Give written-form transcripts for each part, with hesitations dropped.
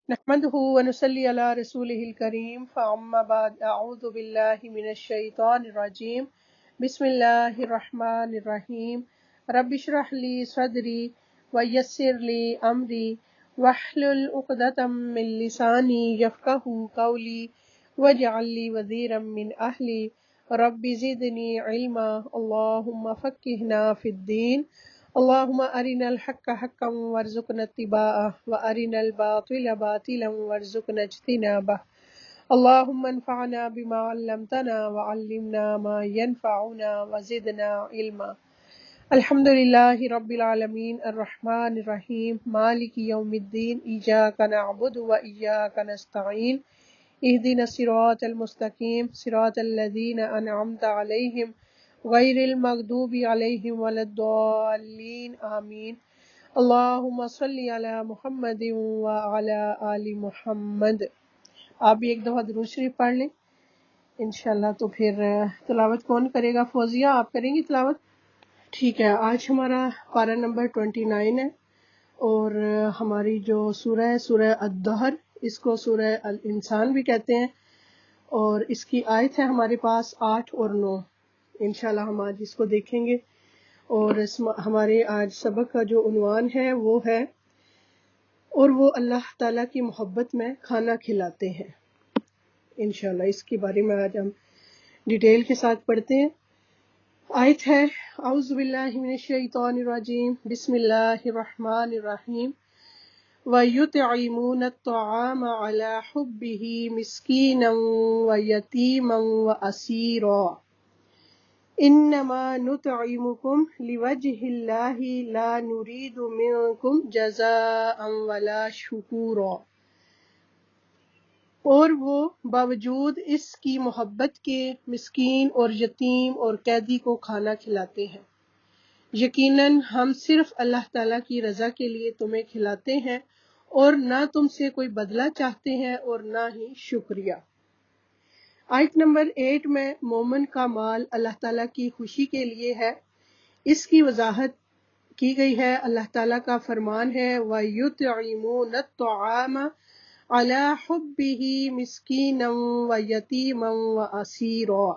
نحمده ونصلي على رسوله الكريم فأما بعد أعوذ بالله من الشيطان الرجيم بسم الله الرحمن الرحيم رب اشرح لي صدري ويسر لي أمري واحلل عقدة من لساني يفقهوا قولي واجعل لي وزيرا من أهلي رب زدني علما اللهم فقهنا في الدين اللهم أرنا الحق حقا وارزقنا اتباعه وأرنا الباطل باطلا وارزقنا اجتنابه اللهم انفعنا بما علمتنا وعلمنا ما ينفعنا وزدنا علما الحمد لله رب العالمين الرحمن الرحيم مالك يوم الدين إياك نعبد وإياك نستعين اهدنا الصراط المستقيم صراط الذين أنعمت عليهم غير المغضوب عليهم ولا الضالين آمين اللهم صل على محمد وعلى آل محمد۔ آپ بھی ایک دفعہ درود شریف پڑھ لیں انشاءاللہ۔ تو پھر تلاوت کون کرے گا؟ فوزیہ آپ کریں گی تلاوت؟ ٹھیک ہے، آج ہمارا پارہ نمبر 29 ہے اور ہماری جو سورہ ہے سورہ الدہر، اس کو سورہ الانسان بھی کہتے ہیں، اور اس کی آیت ہے ہمارے پاس 8 اور 9۔ انشاءاللہ ہم آج اس کو دیکھیں گے، اور ہمارے آج سبق کا جو عنوان ہے وہ ہے اور وہ اللہ تعالیٰ کی محبت میں کھانا کھلاتے ہیں۔ انشاءاللہ اس کے بارے میں آج ہم ڈیٹیل کے ساتھ پڑھتے ہیں۔ آیت ہے اعوذ باللہ من الشیطان الرجیم بسم اللہ الرحمن الرحیم وَيُطْعِمُونَ الطَّعَامَ عَلَى حُبِّهِ مِسْكِينًا وَيَتِيمًا وَأَسِيرًا إِنَّمَا نُطْعِمُكُمْ لِوَجْهِ اللَّهِ لَا نُرِيدُ مِنكُمْ جَزَاءً وَلَا شُكُورًا۔ اور وہ باوجود اس کی محبت کے مسکین اور یتیم اور قیدی کو کھانا کھلاتے ہیں۔ یقیناً ہم صرف اللہ تعالیٰ کی رضا کے لیے تمہیں کھلاتے ہیں اور نہ تم سے کوئی بدلہ چاہتے ہیں اور نہ ہی شکریہ۔ آیت نمبر 8 میں مومن کا مال اللہ تعالیٰ کی خوشی کے لیے ہے، اس کی وضاحت کی گئی ہے۔ اللہ تعالیٰ کا فرمان ہے وَيُطْعِمُونَ الطَّعَامَ عَلَى حُبِّهِ مِسْكِينًا وَيَتِيمًا وَأَسِيرًا،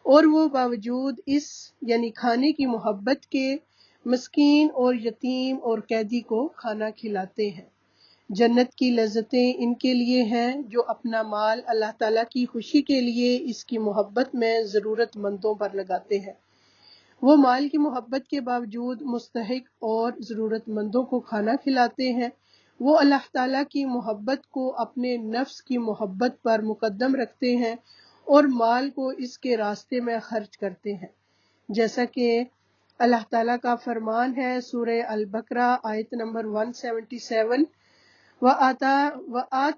اور وہ باوجود اس یعنی کھانے کی محبت کے مسکین اور یتیم اور قیدی کو کھانا کھلاتے ہیں۔ جنت کی لذتیں ان کے لیے ہیں جو اپنا مال اللہ تعالیٰ کی خوشی کے لیے اس کی محبت میں ضرورت مندوں پر لگاتے ہیں۔ وہ مال کی محبت کے باوجود مستحق اور ضرورت مندوں کو کھانا کھلاتے ہیں۔ وہ اللہ تعالیٰ کی محبت کو اپنے نفس کی محبت پر مقدم رکھتے ہیں اور مال کو اس کے راستے میں خرچ کرتے ہیں، جیسا کہ اللہ تعالیٰ کا فرمان ہے سورہ البقرہ آیت نمبر 177 وَآتَ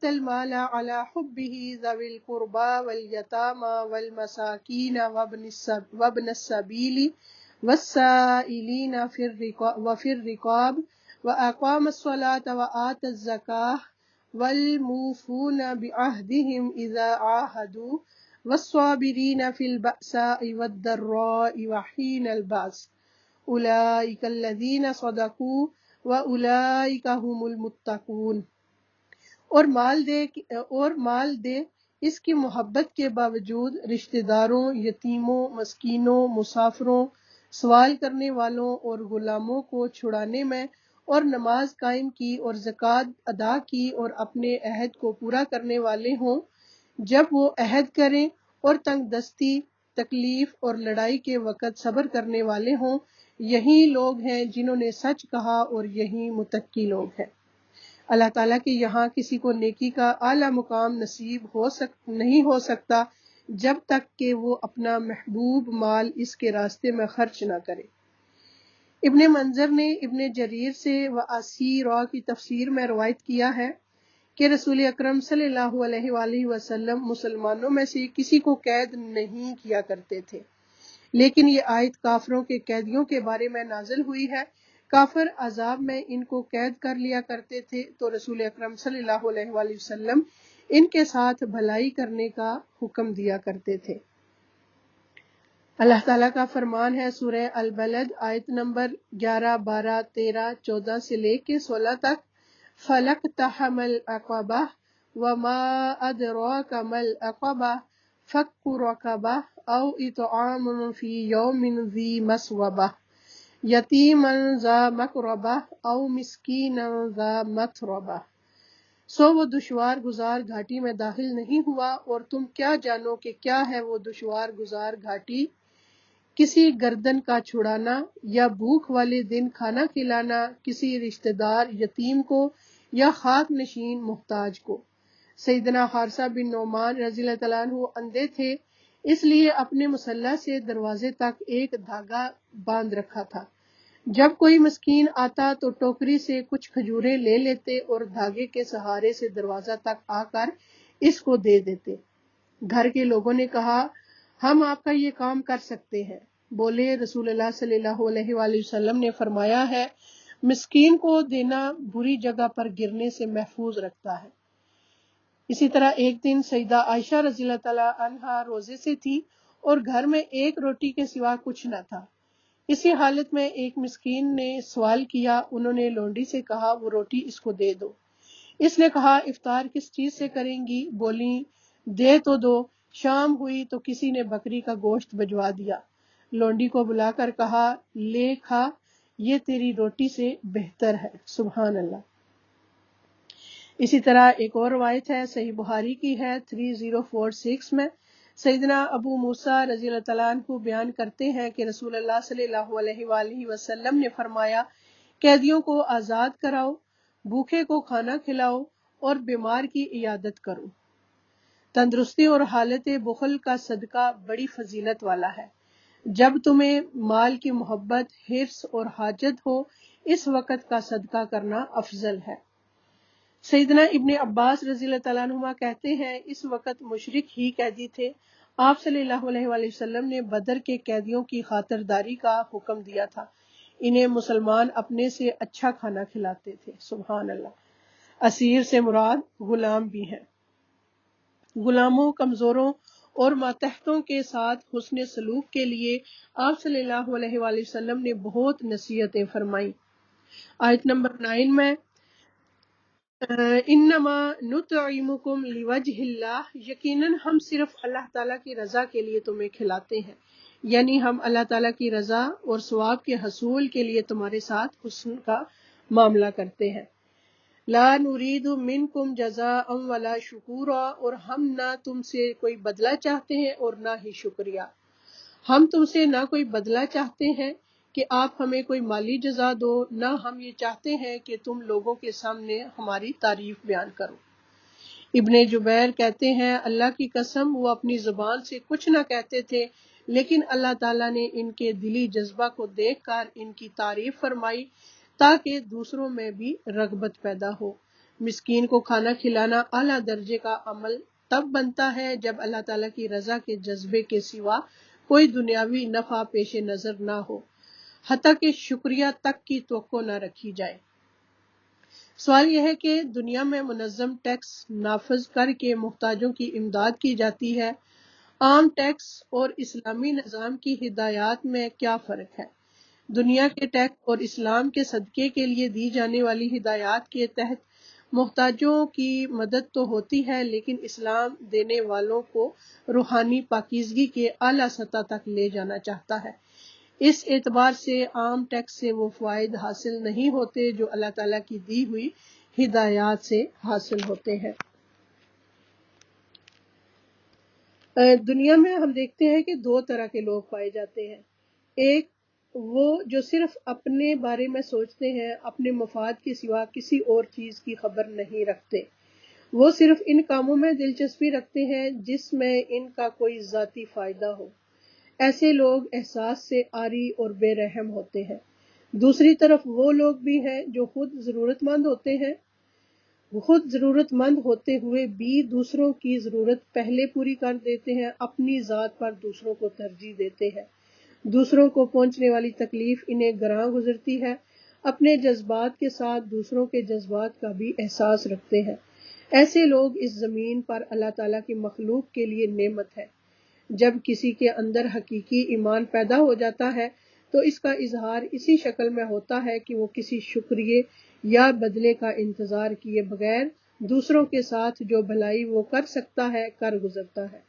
الْمَالَ عَلَى حُبِّهِ ذَوِي الْقُرْبَى وَالْيَتَامَى وَالْمَسَاكِينَ وَابْنَ السَّبِيلِ وَالسَّائِلِينَ وَفِي الرِّقَابِ وَأَقَامَ الصَّلَاةَ وَآتَى الزَّكَاةَ وَالْمُوفُونَ بِعَهْدِهِمْ إِذَا عَاهَدُوا وَالصَّابِرِينَ فِي الْبَأْسَاءِ وَالضَّرَّاءِ وَحِينَ الْبَأْسِ أُولَئِكَ الَّذِينَ صَدَقُوا وَأُولَئِكَ هُمُ الْمُتَّقُونَ۔ اور مال دے اس کی محبت کے باوجود رشتہ داروں، یتیموں، مسکینوں، مسافروں، سوال کرنے والوں اور غلاموں کو چھڑانے میں، اور نماز قائم کی اور زکوٰۃ ادا کی اور اپنے عہد کو پورا کرنے والے ہوں جب وہ عہد کریں، اور تنگ دستی، تکلیف اور لڑائی کے وقت صبر کرنے والے ہوں۔ یہی لوگ ہیں جنہوں نے سچ کہا اور یہی متقی لوگ ہیں۔ اللہ تعالیٰ کے یہاں کسی کو نیکی کا اعلیٰ مقام نصیب نہیں ہو سکتا جب تک کہ وہ اپنا محبوب مال اس کے راستے میں خرچ نہ کرے۔ ابن منظر نے ابن جریر سے وَأَسِيرًا کی تفسیر میں روایت کیا ہے کہ رسول اکرم صلی اللہ علیہ وآلہ وسلم مسلمانوں میں سے کسی کو قید نہیں کیا کرتے تھے، لیکن یہ آیت کافروں کے قیدیوں کے بارے میں نازل ہوئی ہے۔ کافر عذاب میں ان کو قید کر لیا کرتے تھے تو رسول اکرم صلی اللہ علیہ وآلہ وسلم ان کے ساتھ بھلائی کرنے کا حکم دیا کرتے تھے۔ اللہ تعالیٰ کا فرمان ہے سورہ البلد آیت نمبر 11، 12، 13، 14 سے لے کے 16 تک فلقتحم العقبہ وما ادراک ما العقبہ فک رقبہ او اطعام فی یوم ذی مسغبہ یتیما ذا مقربہ او مسکینا ذا متربہ۔ سو وہ دشوار گزار گھاٹی میں داخل نہیں ہوا، اور تم کیا جانو کہ کیا ہے وہ دشوار گزار گھاٹی، کسی گردن کا چھڑانا یا بھوک والے دن کھانا کھلانا کسی رشتہ دار یتیم کو یا خاک نشین محتاج کو۔ سیدنا حارثہ بن نعمان رضی اللہ تعالیٰ عنہ اندھے تھے، اس لیے اپنے مصلی سے دروازے تک ایک دھاگا باندھ رکھا تھا۔ جب کوئی مسکین آتا تو ٹوکری سے کچھ کھجوریں لے لیتے اور دھاگے کے سہارے سے دروازہ تک آ کر اس کو دے دیتے۔ گھر کے لوگوں نے کہا ہم آپ کا یہ کام کر سکتے ہیں۔ بولے رسول اللہ صلی اللہ علیہ وآلہ وسلم نے فرمایا ہے مسکین کو دینا بری جگہ پر گرنے سے محفوظ رکھتا ہے۔ اسی طرح ایک دن سیدہ عائشہ رضی اللہ تعالیٰ عنہا روزے سے تھی اور گھر میں ایک روٹی کے سوا کچھ نہ تھا۔ اسی حالت میں ایک مسکین نے سوال کیا، انہوں نے لونڈی سے کہا وہ روٹی اس کو دے دو۔ اس نے کہا افطار کس چیز سے کریں گی؟ بولی دے تو دو۔ شام ہوئی تو کسی نے بکری کا گوشت بھجوا دیا۔ لونڈی کو بلا کر کہا لے کھا، یہ تیری روٹی سے بہتر ہے۔ سبحان اللہ۔ اسی طرح ایک اور روایت ہے، صحیح بخاری کی ہے 3046 میں، سیدنا ابو موسیٰ رضی اللہ تعالیٰ عنہ بیان کرتے ہیں کہ رسول اللہ صلی اللہ علیہ وآلہ وسلم نے فرمایا قیدیوں کو آزاد کراؤ، بھوکے کو کھانا کھلاؤ اور بیمار کی عیادت کرو۔ تندرستی اور حالت بخل کا صدقہ بڑی فضیلت والا ہے۔ جب تمہیں مال کی محبت، حرص اور حاجت ہو، اس وقت کا صدقہ کرنا افضل ہے۔ سیدنا ابن عباس رضی اللہ تعالیٰ عنہما کہتے ہیں اس وقت مشرک ہی قیدی تھے، آپ صلی اللہ علیہ وآلہ وسلم نے بدر کے قیدیوں کی خاطرداری کا حکم دیا تھا، انہیں مسلمان اپنے سے اچھا کھانا کھلاتے تھے۔ سبحان اللہ۔ اسیر سے مراد غلام بھی ہیں۔ غلاموں، کمزوروں اور ماتحتوں کے ساتھ حسن سلوک کے لیے آپ صلی اللہ علیہ وآلہ وسلم نے بہت نصیحتیں فرمائیں۔ آیت نمبر 9 میں انما نطعمکم لوجہ اللہ، یقیناً ہم صرف اللہ تعالیٰ کی رضا کے لیے تمہیں کھلاتے ہیں، یعنی ہم اللہ تعالیٰ کی رضا اور ثواب کے حصول کے لیے تمہارے ساتھ حسن کا معاملہ کرتے ہیں۔ لا نرید منکم جزاء ولا شکورا، اور ہم نہ تم سے کوئی بدلہ چاہتے ہیں اور نہ ہی شکریہ۔ ہم تم سے نہ کوئی بدلہ چاہتے ہیں کہ آپ ہمیں کوئی مالی جزا دو، نہ ہم یہ چاہتے ہیں کہ تم لوگوں کے سامنے ہماری تعریف بیان کرو۔ ابن جبیر کہتے ہیں اللہ کی قسم وہ اپنی زبان سے کچھ نہ کہتے تھے، لیکن اللہ تعالیٰ نے ان کے دلی جذبہ کو دیکھ کر ان کی تعریف فرمائی تاکہ دوسروں میں بھی رغبت پیدا ہو۔ مسکین کو کھانا کھلانا اعلیٰ درجے کا عمل تب بنتا ہے جب اللہ تعالیٰ کی رضا کے جذبے کے سوا کوئی دنیاوی نفع پیش نظر نہ ہو، حتیٰ کہ شکریہ تک کی توقع نہ رکھی جائے۔ سوال یہ ہے کہ دنیا میں منظم ٹیکس نافذ کر کے محتاجوں کی امداد کی جاتی ہے، عام ٹیکس اور اسلامی نظام کی ہدایات میں کیا فرق ہے؟ دنیا کے ٹیکس اور اسلام کے صدقے کے لیے دی جانے والی ہدایات کے تحت محتاجوں کی مدد تو ہوتی ہے، لیکن اسلام دینے والوں کو روحانی پاکیزگی کے اعلیٰ سطح تک لے جانا چاہتا ہے۔ اس اعتبار سے عام ٹیکس سے وہ فوائد حاصل نہیں ہوتے جو اللہ تعالیٰ کی دی ہوئی ہدایات سے حاصل ہوتے ہیں۔ دنیا میں ہم دیکھتے ہیں کہ دو طرح کے لوگ پائے جاتے ہیں۔ ایک وہ جو صرف اپنے بارے میں سوچتے ہیں، اپنے مفاد کے سوا کسی اور چیز کی خبر نہیں رکھتے، وہ صرف ان کاموں میں دلچسپی رکھتے ہیں جس میں ان کا کوئی ذاتی فائدہ ہو۔ ایسے لوگ احساس سے عاری اور بے رحم ہوتے ہیں۔ دوسری طرف وہ لوگ بھی ہیں جو خود ضرورت مند ہوتے ہوئے بھی دوسروں کی ضرورت پہلے پوری کر دیتے ہیں، اپنی ذات پر دوسروں کو ترجیح دیتے ہیں، دوسروں کو پہنچنے والی تکلیف انہیں گراں گزرتی ہے، اپنے جذبات کے ساتھ دوسروں کے جذبات کا بھی احساس رکھتے ہیں۔ ایسے لوگ اس زمین پر اللہ تعالیٰ کی مخلوق کے لیے نعمت ہے۔ جب کسی کے اندر حقیقی ایمان پیدا ہو جاتا ہے تو اس کا اظہار اسی شکل میں ہوتا ہے کہ وہ کسی شکریہ یا بدلے کا انتظار کیے بغیر دوسروں کے ساتھ جو بھلائی وہ کر سکتا ہے کر گزرتا ہے۔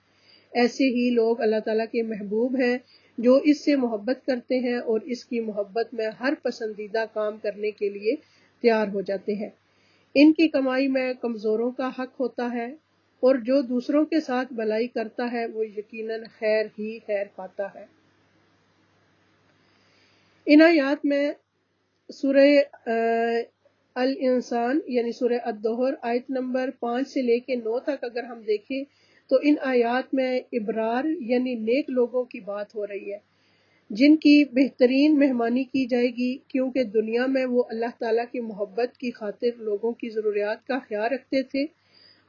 ایسے ہی لوگ اللہ تعالیٰ کے محبوب ہیں جو اس سے محبت کرتے ہیں اور اس کی محبت میں ہر پسندیدہ کام کرنے کے لیے تیار ہو جاتے ہیں۔ ان کی کمائی میں کمزوروں کا حق ہوتا ہے، اور جو دوسروں کے ساتھ بھلائی کرتا ہے وہ یقیناً خیر ہی خیر پاتا ہے۔ ان آیات میں سورہ الانسان یعنی سورہ الدہر آیت نمبر 5 سے لے کے 9 تک اگر ہم دیکھیں تو ان آیات میں ابرار یعنی نیک لوگوں کی بات ہو رہی ہے، جن کی بہترین مہمانی کی جائے گی، کیونکہ دنیا میں وہ اللہ تعالیٰ کی محبت کی خاطر لوگوں کی ضروریات کا خیال رکھتے تھے،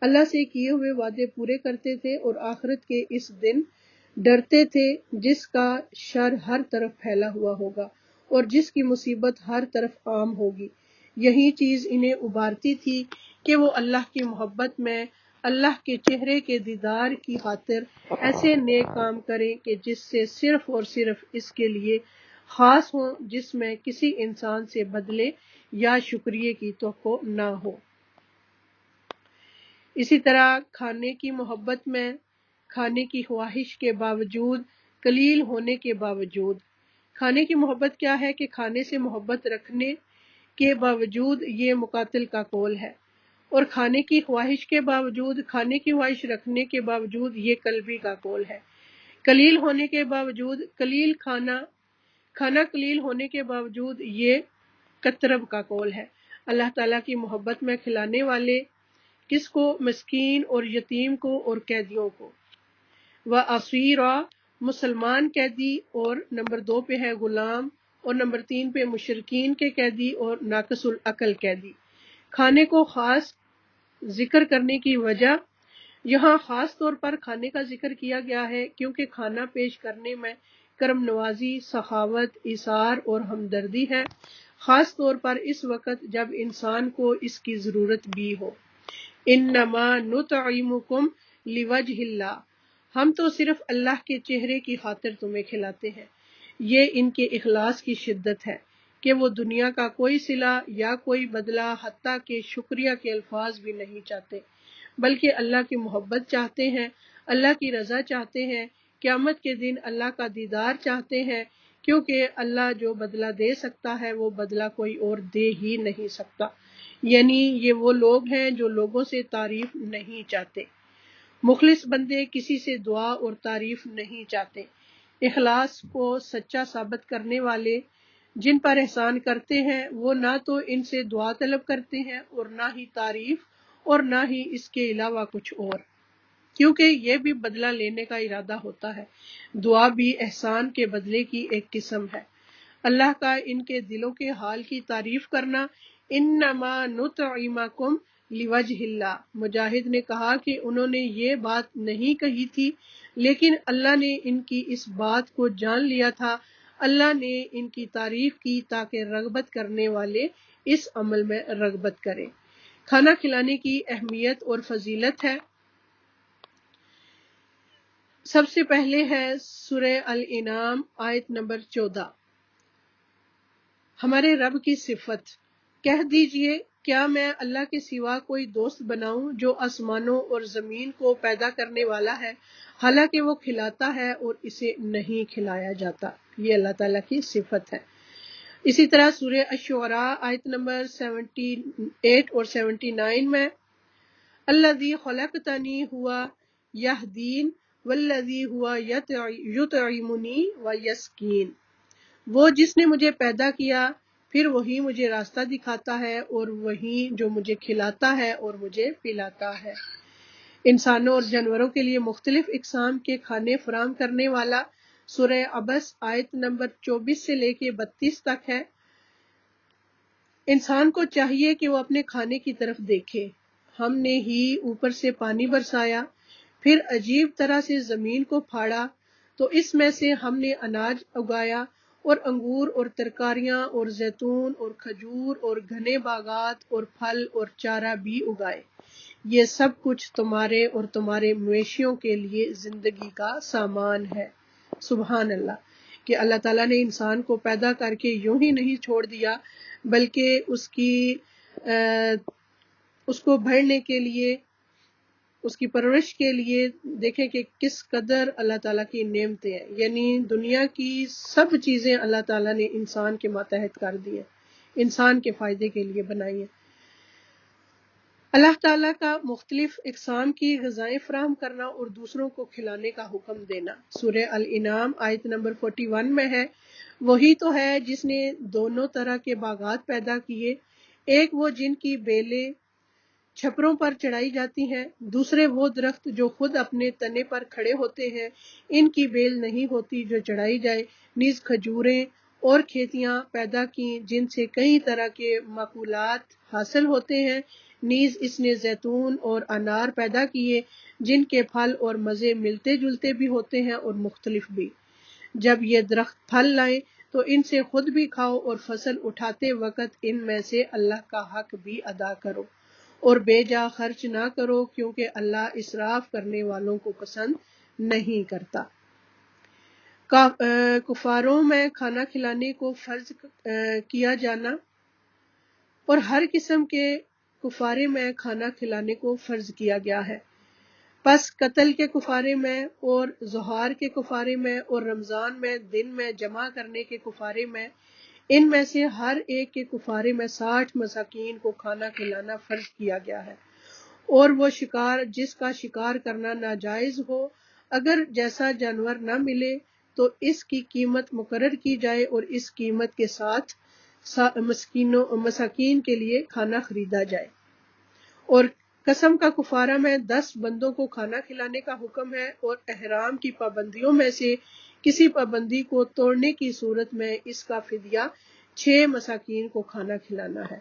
اللہ سے کیے ہوئے وعدے پورے کرتے تھے اور آخرت کے اس دن ڈرتے تھے جس کا شر ہر طرف پھیلا ہوا ہوگا اور جس کی مصیبت ہر طرف عام ہوگی۔ یہی چیز انہیں ابھارتی تھی کہ وہ اللہ کی محبت میں اللہ کے چہرے کے دیدار کی خاطر ایسے نیک کام کریں کہ جس سے صرف اور صرف اس کے لیے خاص ہوں، جس میں کسی انسان سے بدلے یا شکریہ کی توقع نہ ہو۔ اسی طرح کھانے کی محبت میں کھانے کی خواہش کے باوجود قلیل ہونے کے باوجود، کھانے کی محبت کیا ہے کہ کھانے سے محبت رکھنے کے باوجود یہ مقاتل کا قول ہے، اور کھانے کی خواہش کے باوجود، کھانے کی خواہش رکھنے کے باوجود یہ قلبی کا قول ہے۔ قلیل ہونے کے باوجود قلیل کھانا قلیل ہونے کے باوجود یہ کترب کا قول ہے۔ اللہ تعالیٰ کی محبت میں کھلانے والے کس کو؟ مسکین اور یتیم کو اور قیدیوں کو۔ وَأَسِيرًا مسلمان قیدی، اور نمبر 2 پہ ہے غلام، اور نمبر 3 پہ مشرکین کے قیدی اور ناقص العقل قیدی۔ کھانے کو خاص ذکر کرنے کی وجہ، یہاں خاص طور پر کھانے کا ذکر کیا گیا ہے کیونکہ کھانا پیش کرنے میں کرم نوازی، سخاوت، ایثار اور ہمدردی ہے، خاص طور پر اس وقت جب انسان کو اس کی ضرورت بھی ہو۔ انما نطعمکم لوجہ اللہ، ہم تو صرف اللہ کے چہرے کی خاطر تمہیں کھلاتے ہیں۔ یہ ان کے اخلاص کی شدت ہے کہ وہ دنیا کا کوئی صلہ یا کوئی بدلہ حتیٰ کہ شکریہ کے الفاظ بھی نہیں چاہتے، بلکہ اللہ کی محبت چاہتے ہیں، اللہ کی رضا چاہتے ہیں، قیامت کے دن اللہ کا دیدار چاہتے ہیں، کیونکہ اللہ جو بدلہ دے سکتا ہے وہ بدلہ کوئی اور دے ہی نہیں سکتا۔ یعنی یہ وہ لوگ ہیں جو لوگوں سے تعریف نہیں چاہتے۔ مخلص بندے کسی سے دعا اور تعریف نہیں چاہتے۔ اخلاص کو سچا ثابت کرنے والے جن پر احسان کرتے ہیں وہ نہ تو ان سے دعا طلب کرتے ہیں اور نہ ہی تعریف اور نہ ہی اس کے علاوہ کچھ اور، کیونکہ یہ بھی بدلہ لینے کا ارادہ ہوتا ہے۔ دعا بھی احسان کے بدلے کی ایک قسم ہے۔ اللہ کا ان کے دلوں کے حال کی تعریف کرنا، انما نطعمکم لوجہ اللہ۔ مجاہد نے کہا کہ انہوں نے یہ بات نہیں کہی تھی، لیکن اللہ نے ان کی اس بات کو جان لیا تھا، اللہ نے ان کی تعریف کی تاکہ رغبت کرنے والے اس عمل میں رغبت کریں۔ کھانا کھلانے کی اہمیت اور فضیلت ہے۔ سب سے پہلے ہے سورہ الانعام آیت نمبر 14، ہمارے رب کی صفت۔ کہہ دیجئے کیا میں اللہ کے سوا کوئی دوست بناؤں جو آسمانوں اور زمین کو پیدا کرنے والا ہے، حالانکہ وہ کھلاتا ہے اور اسے نہیں کھلایا جاتا۔ یہ اللہ تعالیٰ کی صفت ہے۔ اسی طرح سورہ الشعراء آیت نمبر 78 اور 79 میں، الذی خلقتنی ہوا یہدین والذی ہوا یطعمنی ویسقین، وہ جس نے مجھے پیدا کیا پھر وہی مجھے راستہ دکھاتا ہے اور وہی جو مجھے کھلاتا ہے اور مجھے پلاتا ہے۔ انسانوں اور جانوروں کے لیے مختلف اقسام کے کھانے فراہم کرنے والا سورہ عبس آیت نمبر 24 سے لے کے 32 تک ہے۔ انسان کو چاہیے کہ وہ اپنے کھانے کی طرف دیکھے۔ ہم نے ہی اوپر سے پانی برسایا، پھر عجیب طرح سے زمین کو پھاڑا تو اس میں سے ہم نے اناج اگایا اور انگور اور ترکاریاں اور زیتون اور کھجور اور گھنے باغات اور پھل اور چارہ بھی اگائے۔ یہ سب کچھ تمہارے اور تمہارے مویشیوں کے لیے زندگی کا سامان ہے۔ سبحان اللہ۔ کہ اللہ تعالیٰ نے انسان کو پیدا کر کے یوں ہی نہیں چھوڑ دیا، بلکہ اس کو بڑھنے کے لیے، اس کی پرورش کے لیے دیکھیں کہ کس قدر اللہ تعالیٰ کی نعمتیں ہیں، یعنی دنیا کی سب چیزیں اللہ تعالیٰ نے انسان کے ماتحت کر دی ہیں، انسان کے فائدے کے لیے بنائی ہیں۔ اللہ تعالیٰ کا مختلف اقسام کی غذائیں فراہم کرنا اور دوسروں کو کھلانے کا حکم دینا سورہ الانعام آیت نمبر 41 میں ہے۔ وہی تو ہے جس نے دونوں طرح کے باغات پیدا کیے، ایک وہ جن کی بیلیں چھپروں پر چڑھائی جاتی ہیں، دوسرے وہ درخت جو خود اپنے تنے پر کھڑے ہوتے ہیں، ان کی بیل نہیں ہوتی جو چڑھائی جائے، نیز کھجوریں اور کھیتیاں پیدا کیں جن سے کئی طرح کے معقولات حاصل ہوتے ہیں، نیز اس نے زیتون اور انار پیدا کیے جن کے پھل اور مزے ملتے جلتے بھی ہوتے ہیں اور مختلف بھی۔ جب یہ درخت پھل لائیں تو ان سے خود بھی کھاؤ اور فصل اٹھاتے وقت ان میں سے اللہ کا حق بھی ادا کرو اور بے جا خرچ نہ کرو، کیونکہ اللہ اسراف کرنے والوں کو پسند نہیں کرتا۔ کفاروں میں کھانا کھلانے کو فرض کیا جانا اور ہر قسم کے کفارے میں کھانا کھلانے کو فرض کیا گیا ہے۔ پس قتل کے کفارے میں اور ظہار کے کفارے میں اور رمضان میں دن میں جمع کرنے کے کفارے میں، ان میں سے ہر ایک کے کفارے میں 60 مساکین کو کھانا کھلانا فرض کیا گیا ہے۔ اور وہ شکار جس کا شکار کرنا ناجائز ہو، اگر جیسا جانور نہ ملے تو اس کی قیمت مقرر کی جائے اور اس قیمت کے ساتھ مساکین کے لیے کھانا خریدا جائے۔ اور قسم کا کفارہ میں 10 بندوں کو کھانا کھلانے کا حکم ہے، اور احرام کی پابندیوں میں سے کسی پابندی کو توڑنے کی صورت میں اس کا فدیہ 6 مساکین کو کھانا کھلانا ہے۔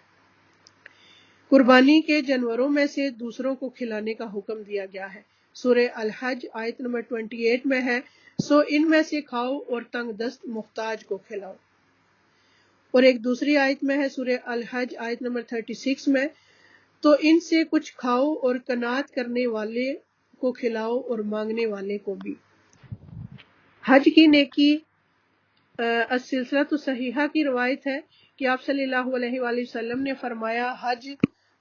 قربانی کے جانوروں میں سے دوسروں کو کھلانے کا حکم دیا گیا ہے۔ سورہ الحج آیت نمبر 28 میں ہے، سو ان میں سے کھاؤ اور تنگ دست محتاج کو کھلاؤ۔ اور ایک دوسری آیت میں ہے سورہ الحج آیت نمبر 36 میں، تو ان سے کچھ کھاؤ اور قناعت کرنے والے کو کھلاؤ اور مانگنے والے کو بھی۔ حج کی نیکی السلسلۃ الصحیحہ کی روایت ہے کہ آپ صلی اللہ علیہ وآلہ وسلم نے فرمایا، حج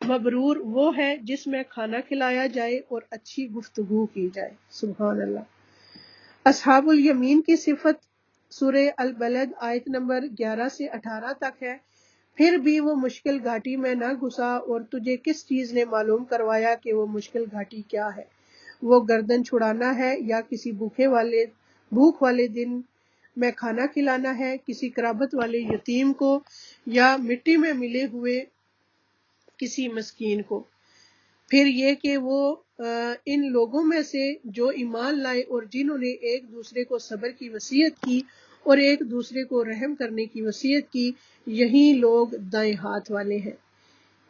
مبرور وہ ہے جس میں کھانا کھلایا جائے اور اچھی گفتگو کی جائے۔ سبحان اللہ۔ اصحاب الیمین کی صفت سورہ البلد آیت نمبر 11 سے 18 تک ہے۔ پھر بھی وہ مشکل گھاٹی میں نہ گھسا، اور تجھے کس چیز نے معلوم کروایا کہ وہ مشکل گھاٹی کیا ہے؟ وہ گردن چھڑانا ہے یا کسی بھوک والے دن میں کھانا کھلانا ہے، کسی قرابت والے یتیم کو یا مٹی میں ملے ہوئے کسی مسکین کو۔ پھر یہ کہ وہ ان لوگوں میں سے جو ایمان لائے اور جنہوں نے ایک دوسرے کو صبر کی وصیت کی اور ایک دوسرے کو رحم کرنے کی وصیت کی، یہی لوگ دائیں ہاتھ والے ہیں۔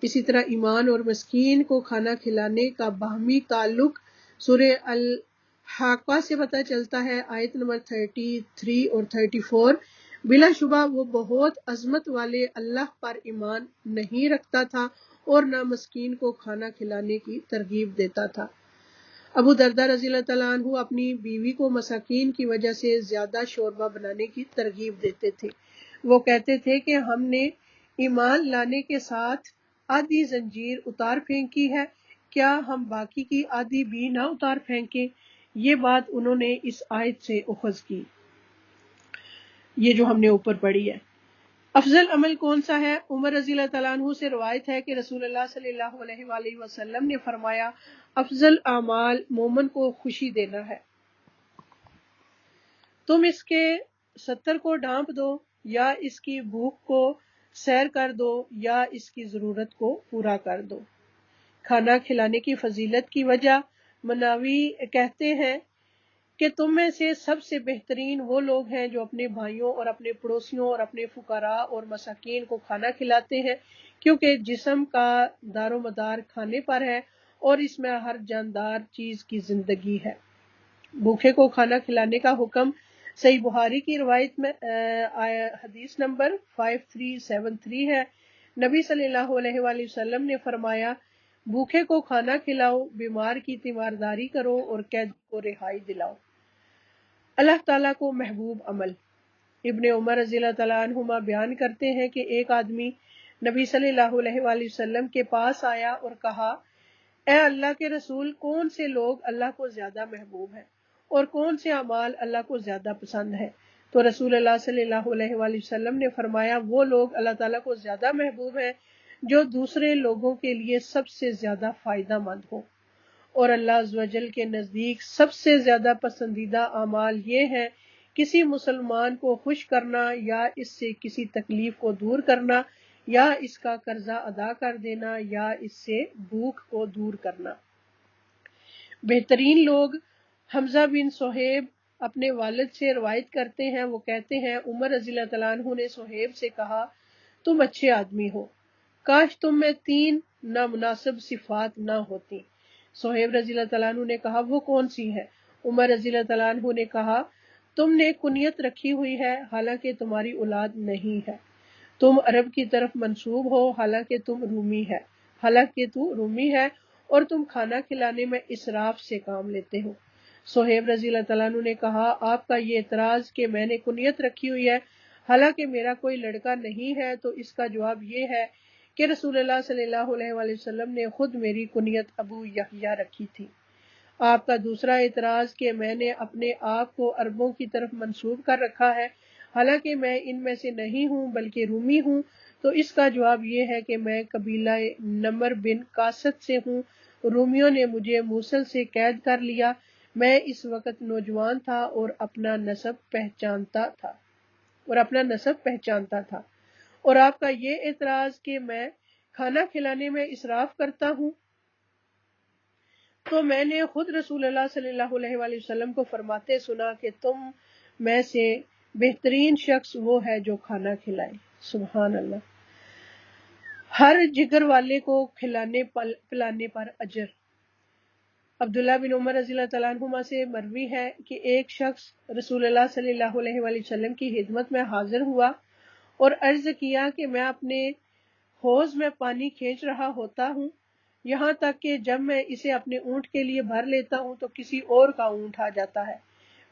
اسی طرح ایمان اور مسکین کو کھانا کھلانے کا باہمی تعلق سورہ الحاقہ سے پتہ چلتا ہے، آیت نمبر 33 اور 34۔ بلا شبہ وہ بہت عظمت والے اللہ پر ایمان نہیں رکھتا تھا اور نہ مسکین کو کھانا کھلانے کی ترغیب دیتا تھا۔ ابو درداء رضی اللہ تعالیٰ عنہ اپنی بیوی کو مساکین کی وجہ سے زیادہ شوربہ بنانے کی ترغیب دیتے تھے۔ وہ کہتے تھے کہ ہم نے ایمان لانے کے ساتھ آدھی زنجیر اتار پھینکی ہے، کیا ہم باقی کی آدھی بھی نہ اتار پھینکیں؟ یہ بات انہوں نے اس آیت سے اخذ کی، یہ جو ہم نے اوپر پڑھی ہے۔ افضل عمل کون سا ہے؟ عمر رضی اللہ تعالیٰ عنہ سے روایت ہے کہ رسول اللہ صلی اللہ علیہ وآلہ وسلم نے فرمایا، افضل اعمال مومن کو خوشی دینا ہے۔ تم اس کے 70 کو ڈھانپ دو، یا اس کی بھوک کو سیر کر دو، یا اس کی ضرورت کو پورا کر دو۔ کھانا کھلانے کی فضیلت کی وجہ مناوی کہتے ہیں کہ تم میں سے سب سے بہترین وہ لوگ ہیں جو اپنے بھائیوں اور اپنے پڑوسیوں اور اپنے فقراء اور مساکین کو کھانا کھلاتے ہیں، کیونکہ جسم کا دار و مدار کھانے پر ہے اور اس میں ہر جاندار چیز کی زندگی ہے۔ بھوکے کو کھانا کھلانے کا حکم صحیح بخاری کی روایت میں حدیث نمبر 5373 ہے۔ نبی صلی اللہ علیہ وآلہ وسلم نے فرمایا، بھوکے کو کھانا کھلاؤ، بیمار کی تیمارداری کرو اور قیدی کو رہائی دلاؤ۔ اللہ تعالیٰ کو محبوب عمل۔ ابن عمر رضی اللہ تعالیٰ عنہما بیان کرتے ہیں کہ ایک آدمی نبی صلی اللہ علیہ وآلہ وسلم کے پاس آیا اور کہا، اے اللہ کے رسول، کون سے لوگ اللہ کو زیادہ محبوب ہیں اور کون سے اعمال اللہ کو زیادہ پسند ہے؟ تو رسول اللہ صلی اللہ علیہ وآلہ وسلم نے فرمایا، وہ لوگ اللہ تعالیٰ کو زیادہ محبوب ہیں جو دوسرے لوگوں کے لیے سب سے زیادہ فائدہ مند ہو، اور اللہ عز و جل کے نزدیک سب سے زیادہ پسندیدہ اعمال یہ ہیں کسی مسلمان کو خوش کرنا، یا اس سے کسی تکلیف کو دور کرنا، یا اس کا قرضہ ادا کر دینا، یا اس سے بھوک کو دور کرنا۔ بہترین لوگ حمزہ بن صہیب اپنے والد سے روایت کرتے ہیں، وہ کہتے ہیں عمر رضی اللہ تعالیٰ عنہ نے صہیب سے کہا، تم اچھے آدمی ہو، کاش تم میں 3 نامناسب صفات نہ ہوتی۔ صہیب رضی اللہ تعالیٰ عنہ نے کہا، وہ کون سی ہیں؟ عمر رضی اللہ تعالیٰ عنہ نے کہا، تم نے کنیت رکھی ہوئی ہے حالانکہ تمہاری اولاد نہیں ہے، تم عرب کی طرف منسوب ہو حالانکہ تو رومی ہے، اور تم کھانا کھلانے میں اسراف سے کام لیتے ہو۔ صہیب رضی اللہ تعالیٰ عنہ نے کہا، آپ کا یہ اعتراض کہ میں نے کنیت رکھی ہوئی ہے حالانکہ میرا کوئی لڑکا نہیں ہے، تو اس کا جواب یہ ہے کہ رسول اللہ صلی اللہ علیہ وآلہ وسلم نے خود میری کنیت ابو یحییٰ رکھی تھی۔ آپ کا دوسرا اعتراض کہ میں نے اپنے آپ کو عربوں کی طرف منسوب کر رکھا ہے حالانکہ میں ان میں سے نہیں ہوں بلکہ رومی ہوں، تو اس کا جواب یہ ہے کہ میں قبیلہ نمر بن قاصد سے ہوں، رومیوں نے مجھے موصل سے قید کر لیا، میں اس وقت نوجوان تھا اور اپنا نسب پہچانتا تھا۔ اور آپ کا یہ اعتراض کہ میں کھانا کھلانے میں اسراف کرتا ہوں، تو میں نے خود رسول اللہ صلی اللہ علیہ وآلہ وسلم کو فرماتے سنا کہ تم میں سے بہترین شخص وہ ہے جو کھانا کھلائے۔ سبحان اللہ۔ ہر جگر والے کو کھلانے پلانے پر اجر۔ عبداللہ بن عمر رضی اللہ تعالیٰ عنہما سے مروی ہے کہ ایک شخص رسول اللہ صلی اللہ علیہ وآلہ وسلم کی خدمت میں حاضر ہوا اور عرض کیا کہ میں اپنے حوض میں پانی کھینچ رہا ہوتا ہوں، یہاں تک کہ جب میں اسے اپنے اونٹ کے لیے بھر لیتا ہوں تو کسی اور کا اونٹ آ جاتا ہے،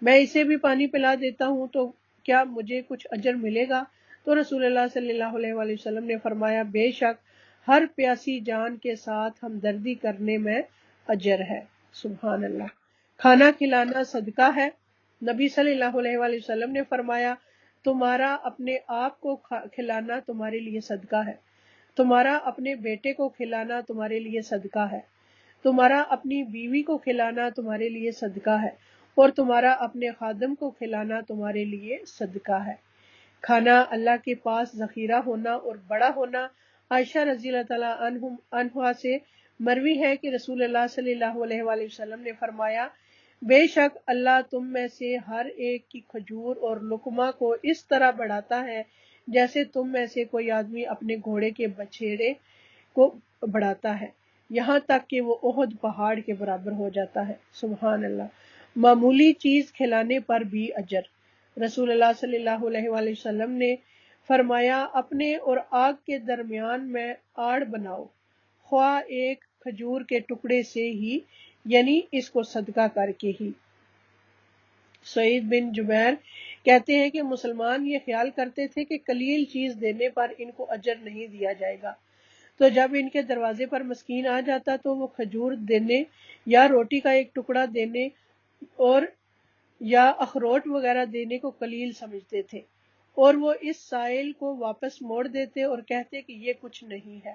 میں اسے بھی پانی پلا دیتا ہوں، تو کیا مجھے کچھ اجر ملے گا؟ تو رسول اللہ صلی اللہ علیہ وآلہ وسلم نے فرمایا، بے شک ہر پیاسی جان کے ساتھ ہمدردی کرنے میں اجر ہے۔ سبحان اللہ۔ کھانا کھلانا صدقہ ہے۔ نبی صلی اللہ علیہ وآلہ وسلم نے فرمایا، تمہارا اپنے آپ کو کھلانا تمہارے لیے صدقہ ہے، تمہارا اپنے بیٹے کو کھلانا تمہارے لیے صدقہ ہے، تمہارا اپنی بیوی کو کھلانا تمہارے لیے صدقہ ہے، اور تمہارا اپنے خادم کو کھلانا تمہارے لیے صدقہ ہے۔ کھانا اللہ کے پاس ذخیرہ ہونا اور بڑا ہونا۔ عائشہ رضی اللہ تعالیٰ عنہا سے مروی ہے کہ رسول اللہ صلی اللہ علیہ وآلہ وسلم نے فرمایا، بے شک اللہ تم میں سے ہر ایک کی کھجور اور لقمہ کو اس طرح بڑھاتا ہے جیسے تم میں سے کوئی آدمی اپنے گھوڑے کے بچھیڑے کو بڑھاتا ہے، یہاں تک کہ وہ احد پہاڑ کے برابر ہو جاتا ہے۔ سبحان اللہ۔ معمولی چیز کھلانے پر بھی اجر۔ رسول اللہ صلی اللہ علیہ وآلہ وسلم نے فرمایا، اپنے اور آگ کے درمیان میں آڑ بناؤ، خواہ ایک کھجور کے ٹکڑے سے ہی، یعنی اس کو صدقہ کر کے ہی۔ سعید بن جبیر کہتے ہیں کہ مسلمان یہ خیال کرتے تھے کہ قلیل چیز دینے پر ان کو اجر نہیں دیا جائے گا، تو جب ان کے دروازے پر مسکین آ جاتا تو وہ کھجور دینے یا روٹی کا ایک ٹکڑا دینے اور یا اخروٹ وغیرہ دینے کو قلیل سمجھتے تھے، اور وہ اس سائل کو واپس موڑ دیتے اور کہتے کہ یہ کچھ نہیں ہے،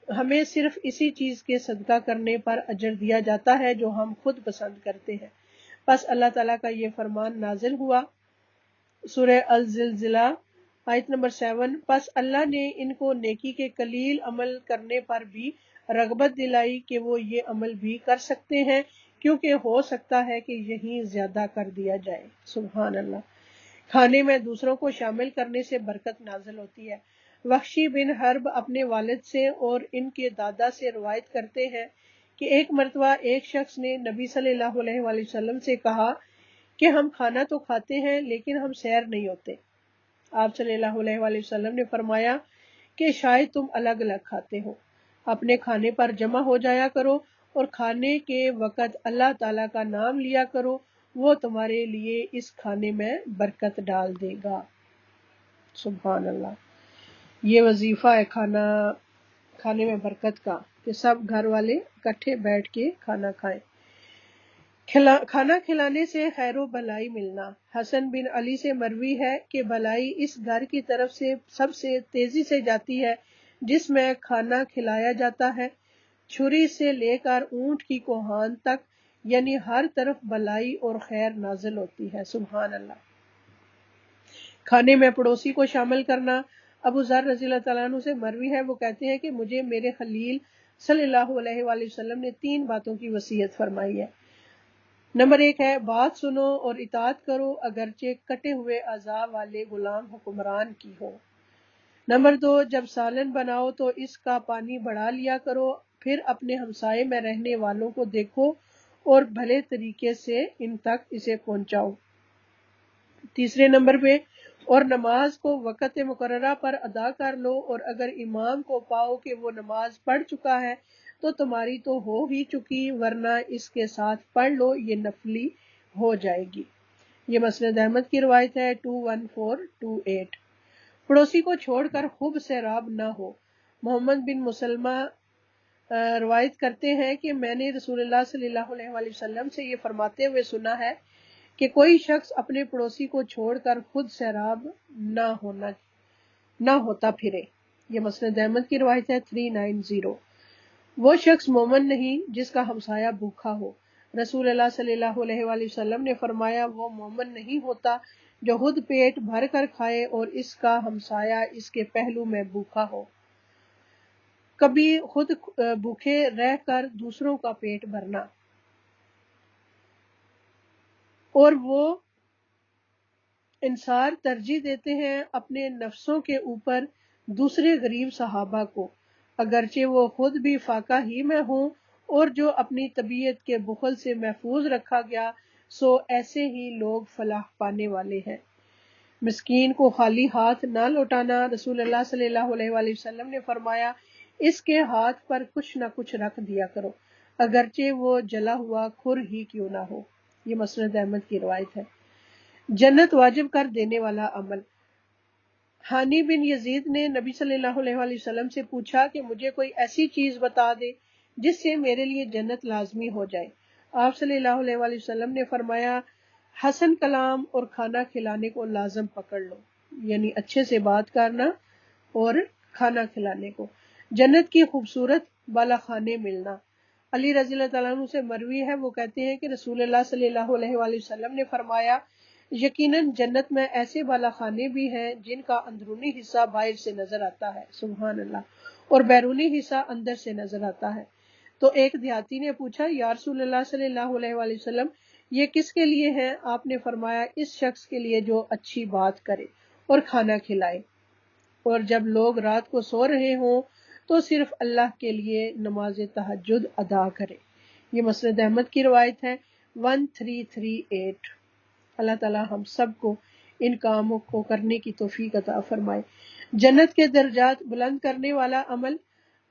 ہمیں صرف اسی چیز کے صدقہ کرنے پر اجر دیا جاتا ہے جو ہم خود پسند کرتے ہیں۔ پس اللہ تعالیٰ کا یہ فرمان نازل ہوا، سورہ الزلزلہ آیت نمبر 7، پس اللہ نے ان کو نیکی کے قلیل عمل کرنے پر بھی رغبت دلائی کہ وہ یہ عمل بھی کر سکتے ہیں، کیونکہ ہو سکتا ہے کہ یہیں زیادہ کر دیا جائے۔ سبحان اللہ۔ کھانے میں دوسروں کو شامل کرنے سے برکت نازل ہوتی ہے۔ وحشی بن حرب اپنے والد سے اور ان کے دادا سے روایت کرتے ہیں کہ ایک مرتبہ ایک شخص نے نبی صلی اللہ علیہ وآلہ وسلم سے کہا کہ ہم کھانا تو کھاتے ہیں لیکن ہم سیر نہیں ہوتے۔ آپ صلی اللہ علیہ وآلہ وسلم نے فرمایا کہ شاید تم الگ الگ کھاتے ہو، اپنے کھانے پر جمع ہو جایا کرو اور کھانے کے وقت اللہ تعالیٰ کا نام لیا کرو، وہ تمہارے لیے اس کھانے میں برکت ڈال دے گا۔ سبحان اللہ. یہ وظیفہ ہے کھانے میں برکت کا کہ سب گھر والے اکٹھے بیٹھ کے کھانا کھائیں. کھانا کھلانے سے خیر و بھلائی ملنا. حسن بن علی سے مروی ہے کہ بھلائی اس گھر کی طرف سے سب سے تیزی سے جاتی ہے جس میں کھانا کھلایا جاتا ہے. چھری سے لے کر اونٹ کی کوہان تک، یعنی ہر طرف بھلائی اور خیر نازل ہوتی ہے. سبحان اللہ. کھانے میں پڑوسی کو شامل کرنا. ابو ذر رضی اللہ تعالیٰ عنہ سے مروی ہے، وہ کہتے ہیں کہ مجھے میرے خلیل صلی اللہ علیہ وآلہ وسلم نے 3 باتوں کی وصیت فرمائی ہے. نمبر 1 ہے بات سنو اور اطاعت کرو اگرچہ کٹے ہوئے اعضاء والے غلام حکمران کی ہو. نمبر 2 جب سالن بناؤ تو اس کا پانی بڑھا لیا کرو، پھر اپنے ہمسائے میں رہنے والوں کو دیکھو اور بھلے طریقے سے ان تک اسے پہنچاؤ. تیسرے نمبر پہ اور نماز کو وقت مقررہ پر ادا کر لو، اور اگر امام کو پاؤ کہ وہ نماز پڑھ چکا ہے تو تمہاری تو ہو ہی چکی، ورنہ اس کے ساتھ پڑھ لو، یہ نفلی ہو جائے گی. یہ مسند احمد کی روایت ہے 21428. پڑوسی کو چھوڑ کر خوب سیراب نہ ہو. محمد بن مسلمہ روایت کرتے ہیں کہ میں نے رسول اللہ صلی اللہ علیہ وآلہ وسلم سے یہ فرماتے ہوئے سنا ہے کہ کوئی شخص اپنے پڑوسی کو چھوڑ کر خود سیراب نہ ہوتا پھرے. یہ مسند احمد کی روایت ہے 390. وہ شخص مومن نہیں جس کا ہمسایہ بھوکا ہو. رسول اللہ صلی اللہ علیہ وآلہ وسلم نے فرمایا وہ مومن نہیں ہوتا جو خود پیٹ بھر کر کھائے اور اس کا ہمسایہ اس کے پہلو میں بھوکا ہو. کبھی خود بھوکے رہ کر دوسروں کا پیٹ بھرنا. اور وہ انصار ترجیح دیتے ہیں اپنے نفسوں کے اوپر دوسرے غریب صحابہ کو، اگرچہ وہ خود بھی فاقہ ہی میں ہوں، اور جو اپنی طبیعت کے بخل سے محفوظ رکھا گیا سو ایسے ہی لوگ فلاح پانے والے ہیں. مسکین کو خالی ہاتھ نہ لوٹانا. رسول اللہ صلی اللہ علیہ وآلہ وسلم نے فرمایا اس کے ہاتھ پر کچھ نہ کچھ رکھ دیا کرو، اگرچہ وہ جلا ہوا کھر ہی کیوں نہ ہو. یہ مسند احمد کی روایت ہے. جنت واجب کر دینے والا عمل. حانی بن یزید نے نبی صلی اللہ علیہ وآلہ وسلم سے پوچھا کہ مجھے کوئی ایسی چیز بتا دے جس سے میرے لیے جنت لازمی ہو جائے. آپ صلی اللہ علیہ وآلہ وسلم نے فرمایا حسن کلام اور کھانا کھلانے کو لازم پکڑ لو، یعنی اچھے سے بات کرنا اور کھانا کھلانے کو. جنت کی خوبصورت بالا خانے ملنا. علی رضی اللہ تعالیٰ عنہ سے مروی ہے، وہ کہتے ہیں کہ رسول اللہ صلی اللہ علیہ وآلہ وسلم نے فرمایا یقیناً جنت میں ایسے بالا خانے بھی ہیں جن کا اندرونی حصہ باہر سے نظر آتا ہے، سبحان اللہ، اور بیرونی حصہ اندر سے نظر آتا ہے. تو ایک دیہاتی نے پوچھا یا رسول اللہ صلی اللہ علیہ وآلہ وسلم یہ کس کے لیے ہیں؟ آپ نے فرمایا اس شخص کے لیے جو اچھی بات کرے اور کھانا کھلائے، اور جب لوگ رات کو سو رہے ہوں تو صرف اللہ کے لیے نماز تہجد ادا کرے. یہ مسند احمد کی روایت ہے 1338. اللہ تعالی ہم سب کو ان کاموں کو کرنے کی توفیق عطا فرمائے. جنت کے درجات بلند کرنے والا عمل.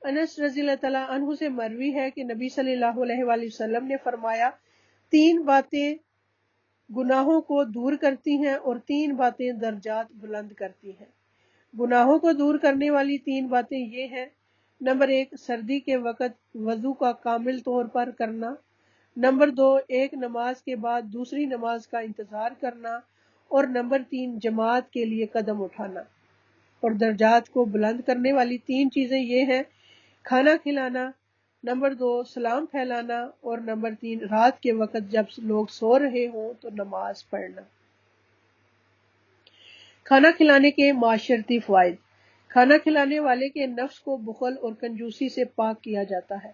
انس رضی اللہ تعالیٰ عنہ سے مروی ہے کہ نبی صلی اللہ علیہ وآلہ وسلم نے فرمایا 3 باتیں گناہوں کو دور کرتی ہیں اور 3 باتیں درجات بلند کرتی ہیں. گناہوں کو دور کرنے والی 3 باتیں یہ ہیں. نمبر 1 سردی کے وقت وضو کا کامل طور پر کرنا. نمبر 2 ایک نماز کے بعد دوسری نماز کا انتظار کرنا. اور نمبر 3 جماعت کے لیے قدم اٹھانا. اور درجات کو بلند کرنے والی 3 چیزیں یہ ہیں: کھانا کھلانا، نمبر 2 سلام پھیلانا، اور نمبر 3 رات کے وقت جب لوگ سو رہے ہوں تو نماز پڑھنا. کھانا کھلانے کے معاشرتی فوائد. کھانا کھلانے والے کے نفس کو بخل اور کنجوسی سے پاک کیا جاتا ہے.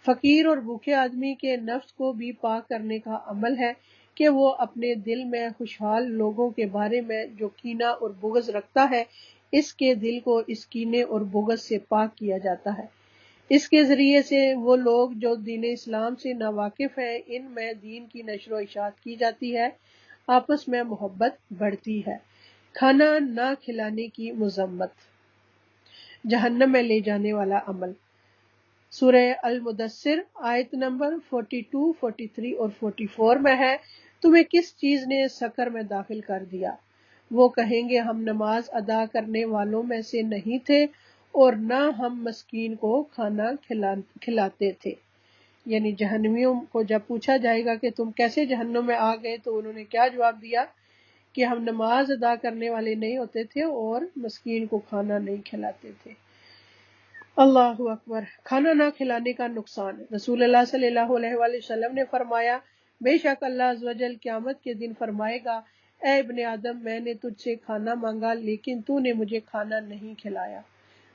فقیر اور بھوکے آدمی کے نفس کو بھی پاک کرنے کا عمل ہے کہ وہ اپنے دل میں خوشحال لوگوں کے بارے میں جو کینہ اور بغض رکھتا ہے اس کے دل کو اس کینے اور بغض سے پاک کیا جاتا ہے. اس کے ذریعے سے وہ لوگ جو دین اسلام سے ناواقف ہیں ان میں دین کی نشر و اشاعت کی جاتی ہے، آپس میں محبت بڑھتی ہے. کھانا نہ کھلانے کی مذمت. جہنم میں لے جانے والا عمل. سورہ المدثر آیت نمبر 42، 43 اور 44 میں ہے تمہیں کس چیز نے سقر میں داخل کر دیا؟ وہ کہیں گے ہم نماز ادا کرنے والوں میں سے نہیں تھے اور نہ ہم مسکین کو کھانا کھلاتے تھے۔ یعنی جہنمیوں کو جب پوچھا جائے گا کہ تم کیسے جہنم میں آ گئے تو انہوں نے کیا جواب دیا کہ ہم نماز ادا کرنے والے نہیں ہوتے تھے اور مسکین کو کھانا نہیں کھلاتے تھے۔ اللہ اکبر۔ کھانا نہ کھلانے کا نقصان۔ رسول اللہ صلی اللہ علیہ وآلہ وسلم نے فرمایا، بے شک اللہ عز و جل قیامت کے دن فرمائے گا، اے ابن آدم، میں نے تجھ سے کھانا مانگا لیکن تو نے مجھے کھانا نہیں کھلایا۔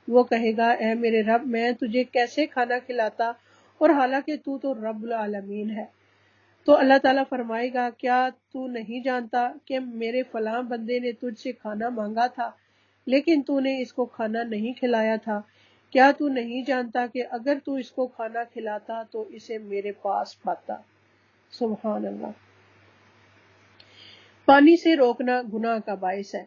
وہ کہے گا، اے میرے رب، میں تجھے کیسے کھانا کھلاتا اور حالانکہ تو رب العالمین ہے۔ تو اللہ تعالیٰ فرمائے گا، کیا تو نہیں جانتا کہ میرے فلاں بندے نے تجھ سے کھانا مانگا تھا لیکن تو نے اس کو کھانا نہیں کھلایا تھا؟ کیا تو نہیں جانتا کہ اگر تو اس کو کھانا کھلاتا تو اسے میرے پاس پاتا؟ سبحان اللہ۔ پانی سے روکنا گناہ کا باعث ہے۔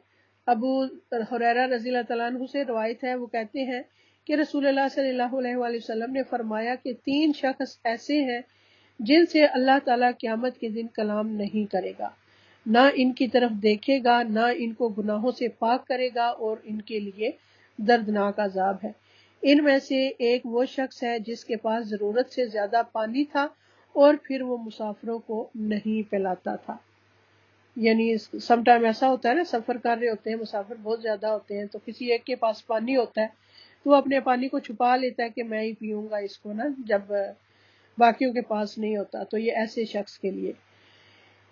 ابو ہریرہ رضی اللہ تعالیٰ عنہ سے روایت ہے، وہ کہتے ہیں کہ رسول اللہ صلی اللہ علیہ وآلہ وسلم نے فرمایا کہ 3 شخص ایسے ہیں جن سے اللہ تعالیٰ قیامت کے دن کلام نہیں کرے گا، نہ ان کی طرف دیکھے گا، نہ ان کو گناہوں سے پاک کرے گا، اور ان کے لیے دردناک عذاب ہے۔ ان میں سے ایک وہ شخص ہے جس کے پاس ضرورت سے زیادہ پانی تھا اور پھر وہ مسافروں کو نہیں پلاتا تھا۔ یعنی سم ٹائم ایسا ہوتا ہے نا، سفر کر رہے ہوتے ہیں، مسافر بہت زیادہ ہوتے ہیں، تو کسی ایک کے پاس پانی ہوتا ہے تو وہ اپنے پانی کو چھپا لیتا ہے کہ میں ہی پیوں گا اس کو نا، جب باقیوں کے پاس نہیں ہوتا، تو یہ ایسے شخص کے لیے۔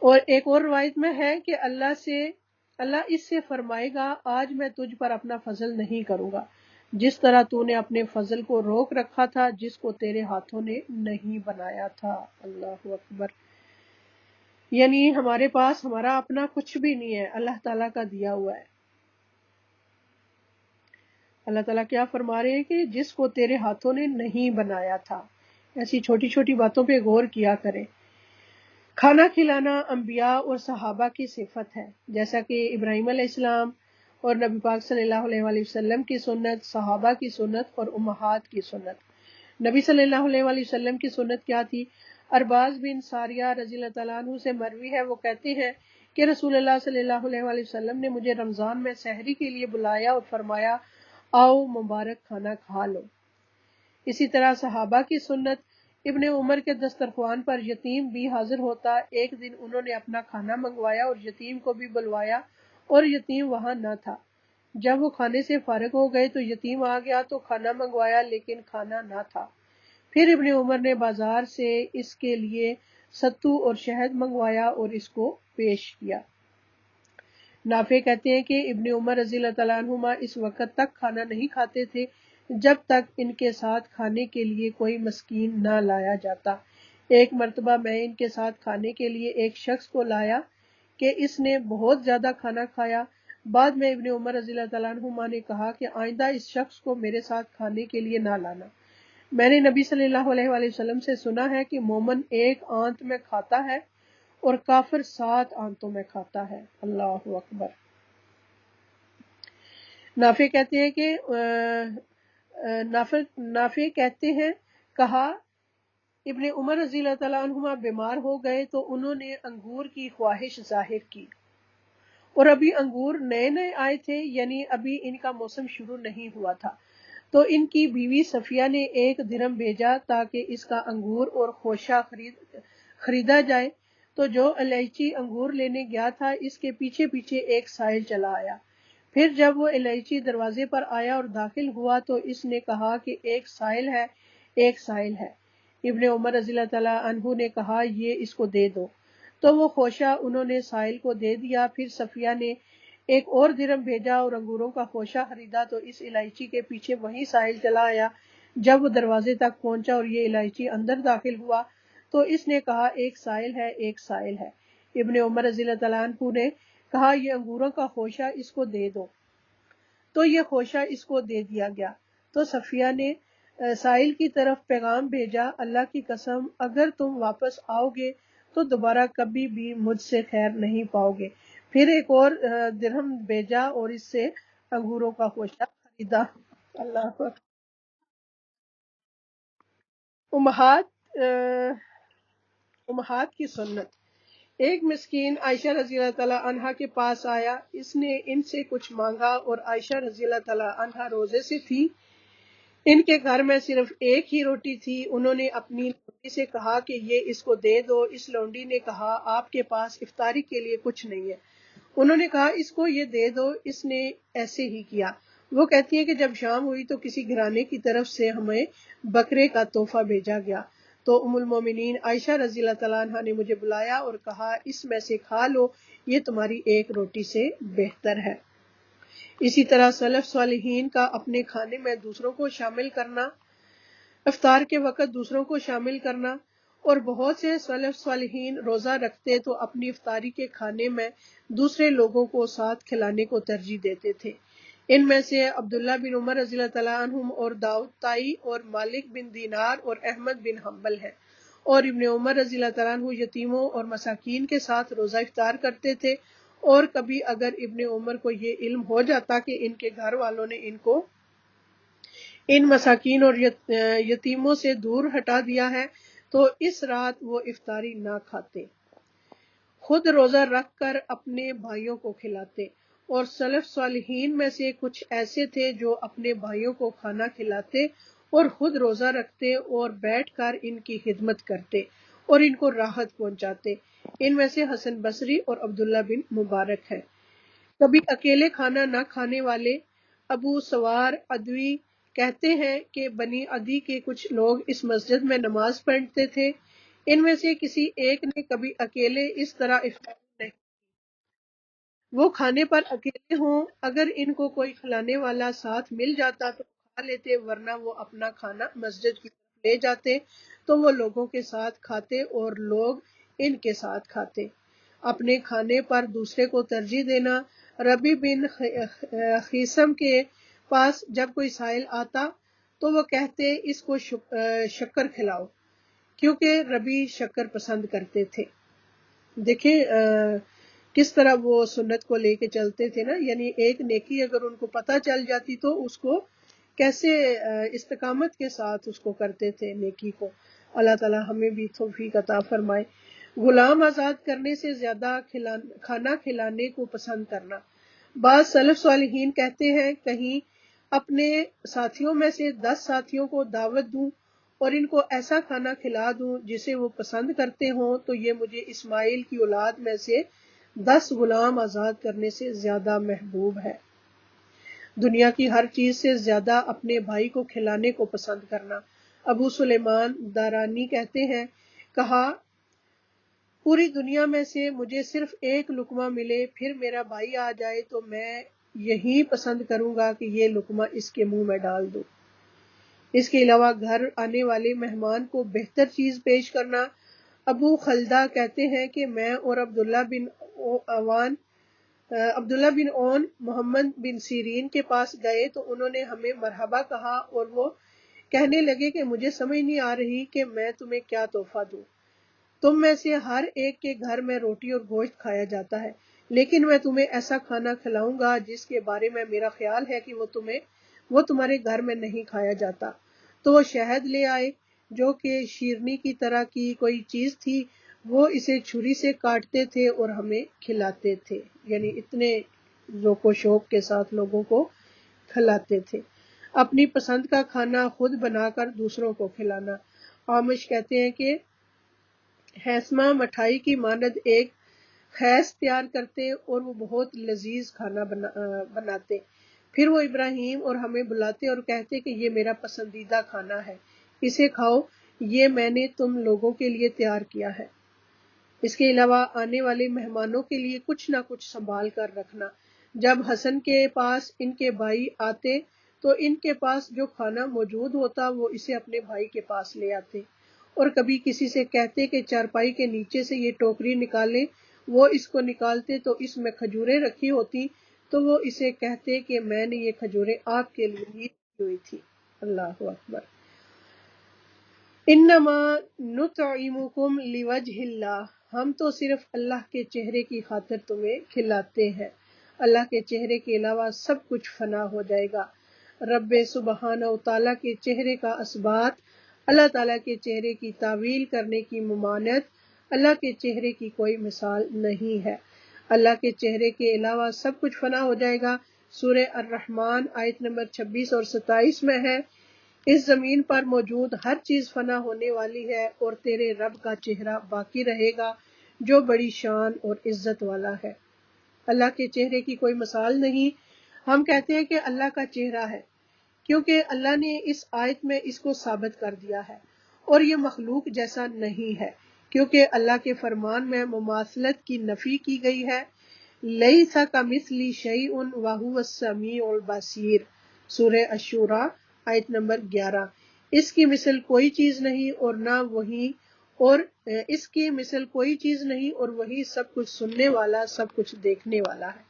اور ایک اور روایت میں ہے کہ اللہ اس سے فرمائے گا، آج میں تجھ پر اپنا فضل نہیں کروں گا جس طرح تو نے اپنے فضل کو روک رکھا تھا جس کو تیرے ہاتھوں نے نہیں بنایا تھا۔ اللہ اکبر۔ یعنی ہمارے پاس ہمارا اپنا کچھ بھی نہیں ہے، اللہ تعالیٰ کا دیا ہوا ہے۔ اللہ تعالیٰ کیا فرما رہے ہیں کہ جس کو تیرے ہاتھوں نے نہیں بنایا تھا۔ ایسی چھوٹی چھوٹی باتوں پہ غور کیا کریں۔ کھانا کھلانا انبیاء اور صحابہ کی صفت ہے، جیسا کہ ابراہیم علیہ السلام اور نبی پاک صلی اللہ علیہ وآلہ وسلم کی سنت، صحابہ کی سنت اور امہات کی سنت۔ نبی صلی اللہ علیہ وآلہ وسلم کی سنت کیا تھی؟ ارباز بن ساریہ رضی اللہ تعالیٰ عنہ سے مروی ہے، وہ کہتے ہیں کہ رسول اللہ صلی اللہ علیہ وآلہ وسلم نے مجھے رمضان میں سحری کے لیے بلایا اور فرمایا، آؤ مبارک کھانا کھا لو۔ اسی طرح صحابہ کی سنت، ابن عمر کے دسترخوان پر یتیم بھی حاضر ہوتا۔ ایک دن انہوں نے اپنا کھانا منگوایا اور یتیم کو بھی بلوایا اور یتیم وہاں نہ تھا۔ جب وہ کھانے سے فارغ ہو گئے تو یتیم آ گیا تو کھانا منگوایا لیکن کھانا نہ تھا۔ پھر ابن عمر نے بازار سے اس کے لیے ستو اور شہد منگوایا اور اس کو پیش کیا۔ نافع کہتے ہیں کہ ابن عمر رضی اللہ تعالیٰ عنہما اس وقت تک کھانا نہیں کھاتے تھے جب تک ان کے ساتھ کھانے کے لیے کوئی مسکین نہ لایا جاتا۔ ایک مرتبہ میں ان کے ساتھ کھانے کے لیے ایک شخص کو لایا کہ اس نے بہت زیادہ کھانا کھایا۔ بعد میں ابن عمر رضی اللہ تعالیٰ عنہما نے کہا کہ آئندہ اس شخص کو میرے ساتھ کھانے کے لیے نہ لانا۔ میں نے نبی صلی اللہ علیہ وآلہ وسلم سے سنا ہے کہ مومن ایک آنت میں کھاتا ہے اور کافر 7 آنتوں میں کھاتا ہے۔ اللہ اکبر۔ نافع کہتے ہیں کہ نافع کہتے ہیں کہا ابن عمر رضی اللہ تعالیٰ عنہما بیمار ہو گئے تو انہوں نے انگور کی خواہش ظاہر کی، اور ابھی انگور نئے نئے آئے تھے، یعنی ابھی ان کا موسم شروع نہیں ہوا تھا، تو ان کی بیوی صفیہ نے 1 درہم بھیجا تاکہ اس کا انگور اور خوشہ خریدا جائے۔ تو جو الائچی انگور لینے گیا تھا اس کے پیچھے پیچھے ایک سائل چلا آیا۔ پھر جب وہ الائچی دروازے پر آیا اور داخل ہوا تو اس نے کہا کہ ایک سائل ہے، ایک سائل ہے۔ ابن عمر رضی اللہ تعالیٰ عنہ نے کہا یہ اس کو دے دو، تو وہ خوشہ انہوں نے سائل کو دے دیا۔ پھر صفیہ نے 1 اور درہم بھیجا اور انگوروں کا خوشہ خریدا تو اس الائچی کے پیچھے وہی سائل چلا آیا۔ جب وہ دروازے تک پہنچا اور یہ الائچی اندر داخل ہوا تو اس نے کہا ایک سائل ہے، ایک سائل ہے۔ ابن عمر رضی اللہ تعالیٰ عنہ نے کہا یہ انگوروں کا خوشہ اس کو دے دو، تو یہ خوشہ اس کو دے دیا گیا۔ تو صفیہ نے سائل کی طرف پیغام بھیجا، اللہ کی قسم اگر تم واپس آؤ گے تو دوبارہ کبھی بھی مجھ سے خیر نہیں پاؤ گے۔ پھر 1 اور درہم بھیجا اور اس سے انگوروں کا خوشہ خریدا۔ اللہ اکبر۔ امہات کی سنت، ایک مسکین عائشہ رضی اللہ تعالیٰ عنہا کے پاس آیا، اس نے ان سے کچھ مانگا اور عائشہ رضی اللہ تعالیٰ عنہا روزے سے تھی، ان کے گھر میں صرف ایک ہی روٹی تھی۔ انہوں نے اپنی لونڈی سے کہا کہ یہ اس کو دے دو۔ اس لونڈی نے کہا آپ کے پاس افطاری کے لیے کچھ نہیں ہے۔ انہوں نے کہا اس کو یہ دے دو۔ اس نے ایسے ہی کیا۔ وہ کہتی ہے کہ جب شام ہوئی تو کسی گھرانے کی طرف سے ہمیں بکرے کا تحفہ بھیجا گیا، تو ام المومنین عائشہ رضی اللہ تعالیٰ عنہ نے مجھے بلایا اور کہا اس میں سے کھا لو، یہ تمہاری ایک روٹی سے بہتر ہے۔ اسی طرح سلف صالحین کا اپنے کھانے میں دوسروں کو شامل کرنا، افطار کے وقت دوسروں کو شامل کرنا، اور بہت سے سلف صالحین روزہ رکھتے تو اپنی افطاری کے کھانے میں دوسرے لوگوں کو ساتھ کھلانے کو ترجیح دیتے تھے۔ ان میں سے عبداللہ بن عمر رضی اللہ تعالیٰ عنہم اور داؤد طائی اور مالک بن دینار اور احمد بن حنبل ہیں۔ اور ابن عمر رضی اللہ تعالیٰ عنہ یتیموں اور مساکین کے ساتھ روزہ افطار کرتے تھے، اور کبھی اگر ابن عمر کو یہ علم ہو جاتا کہ ان کے گھر والوں نے ان کو ان مساکین اور یتیموں سے دور ہٹا دیا ہے تو اس رات وہ افطاری نہ کھاتے، خود روزہ رکھ کر اپنے بھائیوں کو کھلاتے۔ اور سلف صالحین میں سے کچھ ایسے تھے جو اپنے بھائیوں کو کھانا کھلاتے اور خود روزہ رکھتے اور بیٹھ کر ان کی خدمت کرتے اور ان کو راحت پہنچاتے۔ ان میں سے حسن بصری اور عبداللہ بن مبارک ہیں۔ کبھی اکیلے کھانا نہ کھانے والے ابو سوار عدوی کہتے ہیں کہ بنی عدی کے کچھ لوگ اس مسجد میں نماز پڑھتے تھے، ان میں سے کسی ایک نے کبھی اکیلے اس طرح افطار نہیں، وہ کھانے پر اکیلے ہوں، اگر ان کو کوئی کھلانے والا ساتھ مل جاتا تو کھا لیتے، ورنہ وہ اپنا کھانا مسجد کی طرف لے جاتے تو وہ لوگوں کے ساتھ کھاتے اور لوگ ان کے ساتھ کھاتے۔ اپنے کھانے پر دوسرے کو ترجیح دینا۔ ربی بن خیثم کے پاس جب کوئی سائل آتا تو وہ کہتے اس کو شکر کھلاؤ، کیونکہ ربی شکر پسند کرتے تھے۔ دیکھیں کس طرح وہ سنت کو لے کے چلتے تھے نا، یعنی ایک نیکی اگر ان کو پتہ چل جاتی تو اس کو کیسے استقامت کے ساتھ اس کو کرتے تھے نیکی کو۔ اللہ تعالی ہمیں بھی توفیق عطا فرمائے۔ غلام آزاد کرنے سے زیادہ کھانا کھلانے کو پسند کرنا۔ بعض سلف صالحین کہتے ہیں کہیں اپنے ساتھیوں میں سے 10 ساتھیوں کو دعوت دوں اور ان کو ایسا کھانا کھلا دوں جسے وہ پسند کرتے ہوں تو یہ مجھے اسماعیل کی اولاد میں سے 10 غلام آزاد کرنے سے زیادہ محبوب ہے۔ دنیا کی ہر چیز سے زیادہ اپنے بھائی کو کھلانے کو پسند کرنا۔ ابو سلیمان دارانی کہتے ہیں کہا پوری دنیا میں سے مجھے صرف ایک لقمہ ملے پھر میرا بھائی آ جائے تو میں یہی پسند کروں گا کہ یہ لقمہ اس کے منہ میں ڈال دوں۔ اس کے علاوہ گھر آنے والے مہمان کو بہتر چیز پیش کرنا۔ ابو خلدہ کہتے ہیں کہ میں اور عبداللہ بن اون محمد بن سیرین کے پاس گئے تو انہوں نے ہمیں مرحبا کہا اور وہ کہنے لگے کہ مجھے سمجھ نہیں آ رہی کہ میں تمہیں کیا تحفہ دوں۔ تم میں سے ہر ایک کے گھر میں روٹی اور گوشت کھایا جاتا ہے، لیکن میں تمہیں ایسا کھانا کھلاؤں گا جس کے بارے میں میرا خیال ہے کہ وہ تمہارے گھر میں نہیں کھایا جاتا۔ تو وہ شہد لے آئے جو کہ شیرنی کی طرح کی کوئی چیز تھی، وہ اسے چھری سے کاٹتے تھے اور ہمیں کھلاتے تھے، یعنی اتنے ذوق و شوق کے ساتھ لوگوں کو کھلاتے تھے۔ اپنی پسند کا کھانا خود بنا کر دوسروں کو کھلانا۔ عامش کہتے ہیں کہ ہیثمہ مٹھائی کی مانند ایک خیز تیار کرتے اور وہ بہت لذیذ کھانا بناتے، پھر وہ ابراہیم اور ہمیں بلاتے اور کہتے کہ یہ میرا پسندیدہ کھانا ہے، اسے کھاؤ، یہ میں نے تم لوگوں کے لیے تیار کیا ہے۔ اس کے علاوہ آنے والے مہمانوں کے لیے کچھ نہ کچھ سنبھال کر رکھنا۔ جب حسن کے پاس ان کے بھائی آتے تو ان کے پاس جو کھانا موجود ہوتا وہ اسے اپنے بھائی کے پاس لے آتے، اور کبھی کسی سے کہتے کہ چارپائی کے نیچے سے یہ ٹوکری نکالیں، وہ اس کو نکالتے تو اس میں کھجوریں رکھی ہوتی تو وہ اسے کہتے کہ میں نے یہ کھجوریں آپ کے لیے ہی رکھی ہوئی تھی۔ اللہ اکبر۔ انما نطعمکم لوجہ اللہ، ہم تو صرف اللہ کے چہرے کی خاطر تمہیں کھلاتے ہیں، اللہ کے چہرے کے علاوہ سب کچھ فنا ہو جائے گا۔ رب سبحانہ و تعالیٰ کے چہرے کا اثبات، اللہ تعالیٰ کے چہرے کی تعویل کرنے کی ممانعت، اللہ کے چہرے کی کوئی مثال نہیں ہے۔ اللہ کے چہرے کے علاوہ سب کچھ فنا ہو جائے گا۔ سورہ الرحمن آیت نمبر 26 اور 27 میں ہے، اس زمین پر موجود ہر چیز فنا ہونے والی ہے اور تیرے رب کا چہرہ باقی رہے گا جو بڑی شان اور عزت والا ہے۔ اللہ کے چہرے کی کوئی مثال نہیں۔ ہم کہتے ہیں کہ اللہ کا چہرہ ہے کیونکہ اللہ نے اس آیت میں اس کو ثابت کر دیا ہے، اور یہ مخلوق جیسا نہیں ہے کیونکہ اللہ کے فرمان میں مماثلت کی نفی کی گئی ہے۔ لیس کمثلہ شیء وہو السمیع البصیر، سورہ الشورى آیت نمبر 11۔ اس کی مثل کوئی چیز نہیں اور نہ وہی اور اس کی مثل کوئی چیز نہیں اور وہی سب کچھ سننے والا، سب کچھ دیکھنے والا ہے۔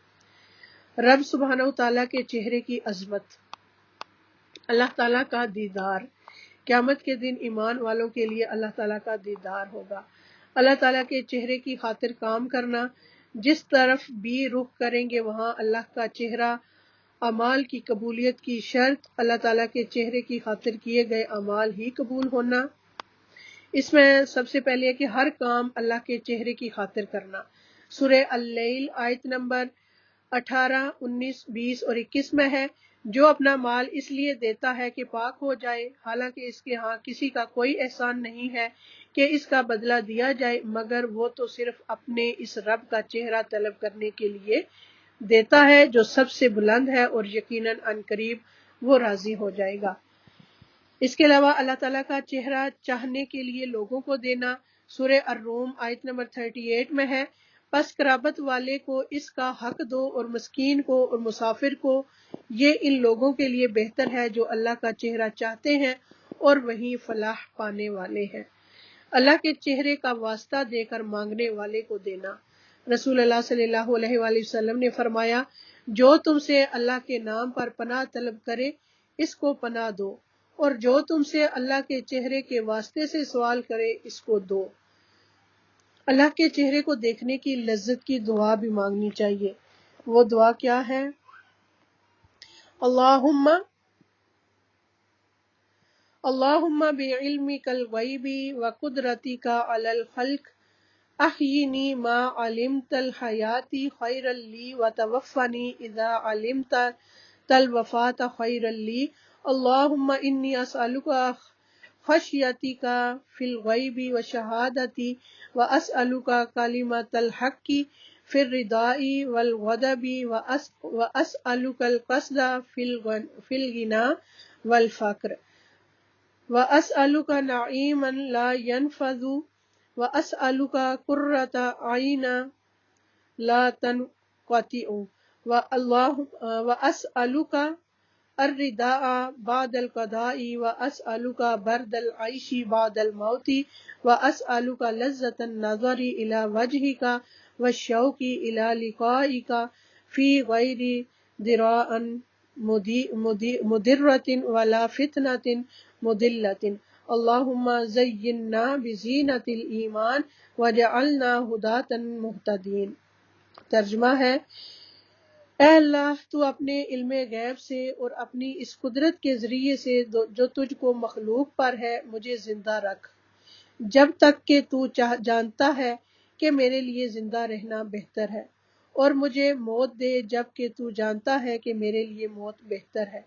رب سبحانہ وتعالیٰ کے چہرے کی عظمت، اللہ تعالیٰ کا دیدار، قیامت کے دن ایمان والوں کے لیے اللہ تعالیٰ کا دیدار ہوگا۔ اللہ تعالیٰ کے چہرے کی خاطر کام کرنا، جس طرف بھی رخ کریں گے وہاں اللہ کا چہرہ، اعمال کی قبولیت کی شرط اللہ تعالیٰ کے چہرے کی خاطر کیے گئے اعمال ہی قبول ہونا۔ اس میں سب سے پہلے ہے کہ ہر کام اللہ کے چہرے کی خاطر کرنا۔ سورہ اللیل آیت نمبر 18، 19، 20 اور 21 میں ہے، جو اپنا مال اس لیے دیتا ہے کہ پاک ہو جائے، حالانکہ اس کے ہاں کسی کا کوئی احسان نہیں ہے کہ اس کا بدلہ دیا جائے، مگر وہ تو صرف اپنے اس رب کا چہرہ طلب کرنے کے لیے دیتا ہے جو سب سے بلند ہے، اور یقیناً عنقریب وہ راضی ہو جائے گا۔ اس کے علاوہ اللہ تعالیٰ کا چہرہ چاہنے کے لیے لوگوں کو دینا، سورہ الروم آیت نمبر 38 میں ہے، پس قرابت والے کو اس کا حق دو اور مسکین کو اور مسافر کو، یہ ان لوگوں کے لیے بہتر ہے جو اللہ کا چہرہ چاہتے ہیں اور وہی فلاح پانے والے ہیں۔ اللہ کے چہرے کا واسطہ دے کر مانگنے والے کو دینا۔ رسول اللہ صلی اللہ علیہ وآلہ وسلم نے فرمایا، جو تم سے اللہ کے نام پر پناہ طلب کرے اس کو پناہ دو، اور جو تم سے اللہ کے چہرے کے واسطے سے سوال کرے اس کو دو۔ اللہ کے چہرے کو دیکھنے کی لذت کی دعا بھی مانگنی چاہیے۔ وہ دعا کیا ہے؟ اللہم بعلمک الغیب وقدرتک علی الخلق احیینی ما علمت الحیات خیرا لی وتوفنی اذا علمت الوفاة خیرا لی، اللہم انی اسألک خشیتک فی الغیب والشہادۃ واسألک کلمۃ الحق فی الرضا والغضب واسألک القصد فی الغنى والفقر واسألک نعیما لا ينفذ واسألک قرۃ عین لا تنقطع واسألک الرضا بعد القضاء واسألک برد العیش بعد الموت واسألک لذة النظر الى وجهک والشوق الى لقائک فی غیر ضراء مضرۃ ولا فتنۃ مضلۃ، اللہم زیننا بزینۃ الایمان وجعلنا ھداۃ مہتدین۔ ترجمہ ہے، اے اللہ تو اپنے علم غیب سے اور اپنی اس قدرت کے ذریعے سے جو تجھ کو مخلوق پر ہے مجھے زندہ رکھ جب تک کہ تو جانتا ہے کہ میرے لیے زندہ رہنا بہتر ہے، اور مجھے موت دے جب کہ تو جانتا ہے کہ میرے لیے موت بہتر ہے۔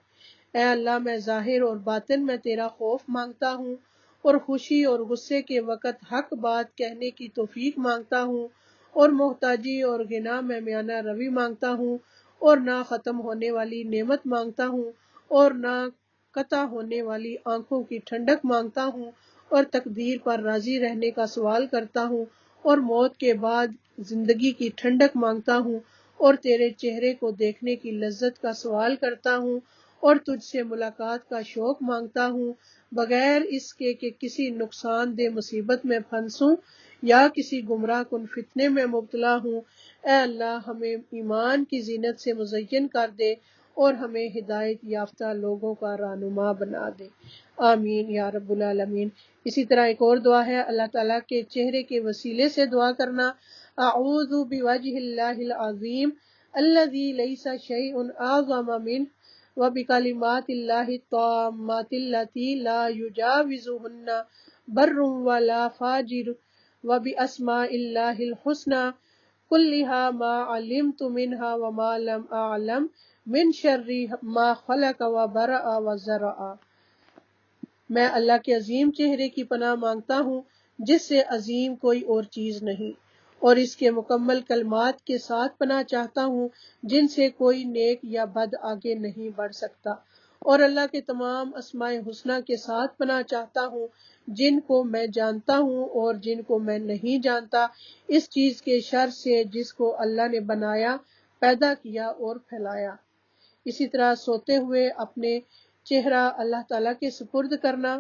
اے اللہ میں ظاہر اور باطن میں تیرا خوف مانگتا ہوں اور خوشی اور غصے کے وقت حق بات کہنے کی توفیق مانگتا ہوں، اور محتاجی اور غنا میں میانہ روی مانگتا ہوں، اور نہ ختم ہونے والی نعمت مانگتا ہوں اور نہ قطع ہونے والی آنکھوں کی ٹھنڈک مانگتا ہوں، اور تقدیر پر راضی رہنے کا سوال کرتا ہوں، اور موت کے بعد زندگی کی ٹھنڈک مانگتا ہوں، اور تیرے چہرے کو دیکھنے کی لذت کا سوال کرتا ہوں، اور تجھ سے ملاقات کا شوق مانگتا ہوں، بغیر اس کے کہ کسی نقصان دہ مصیبت میں پھنسوں یا کسی گمراہ کن فتنے میں مبتلا ہوں۔ اے اللہ ہمیں ایمان کی زینت سے مزین کر دے اور ہمیں ہدایت یافتہ لوگوں کا رہنما بنا دے، آمین یا رب العالمین۔ اسی طرح ایک اور دعا ہے، اللہ تعالیٰ کے چہرے کے وسیلے سے دعا کرنا، اعوذ بوجہ اللہ العظیم الذی لیس شیء اعظم منہ وبکلمات اللہ التامات اللاتی لا یجاوزہن بر ولا فاجر وبأسماء اللہ الحسنى كلها ما علمت منها وما لم أعلم من شر ما خلق وبرأ وزرع۔ میں اللہ کے عظیم چہرے کی پناہ مانگتا ہوں جس سے عظیم کوئی اور چیز نہیں، اور اس کے مکمل کلمات کے ساتھ پناہ چاہتا ہوں جن سے کوئی نیک یا بد آگے نہیں بڑھ سکتا، اور اللہ کے تمام اسماء حسنہ کے ساتھ پناہ چاہتا ہوں جن کو میں جانتا ہوں اور جن کو میں نہیں جانتا، اس چیز کے شر سے جس کو اللہ نے بنایا، پیدا کیا اور پھیلایا۔ اسی طرح سوتے ہوئے اپنے چہرہ اللہ تعالیٰ کے سپرد کرنا۔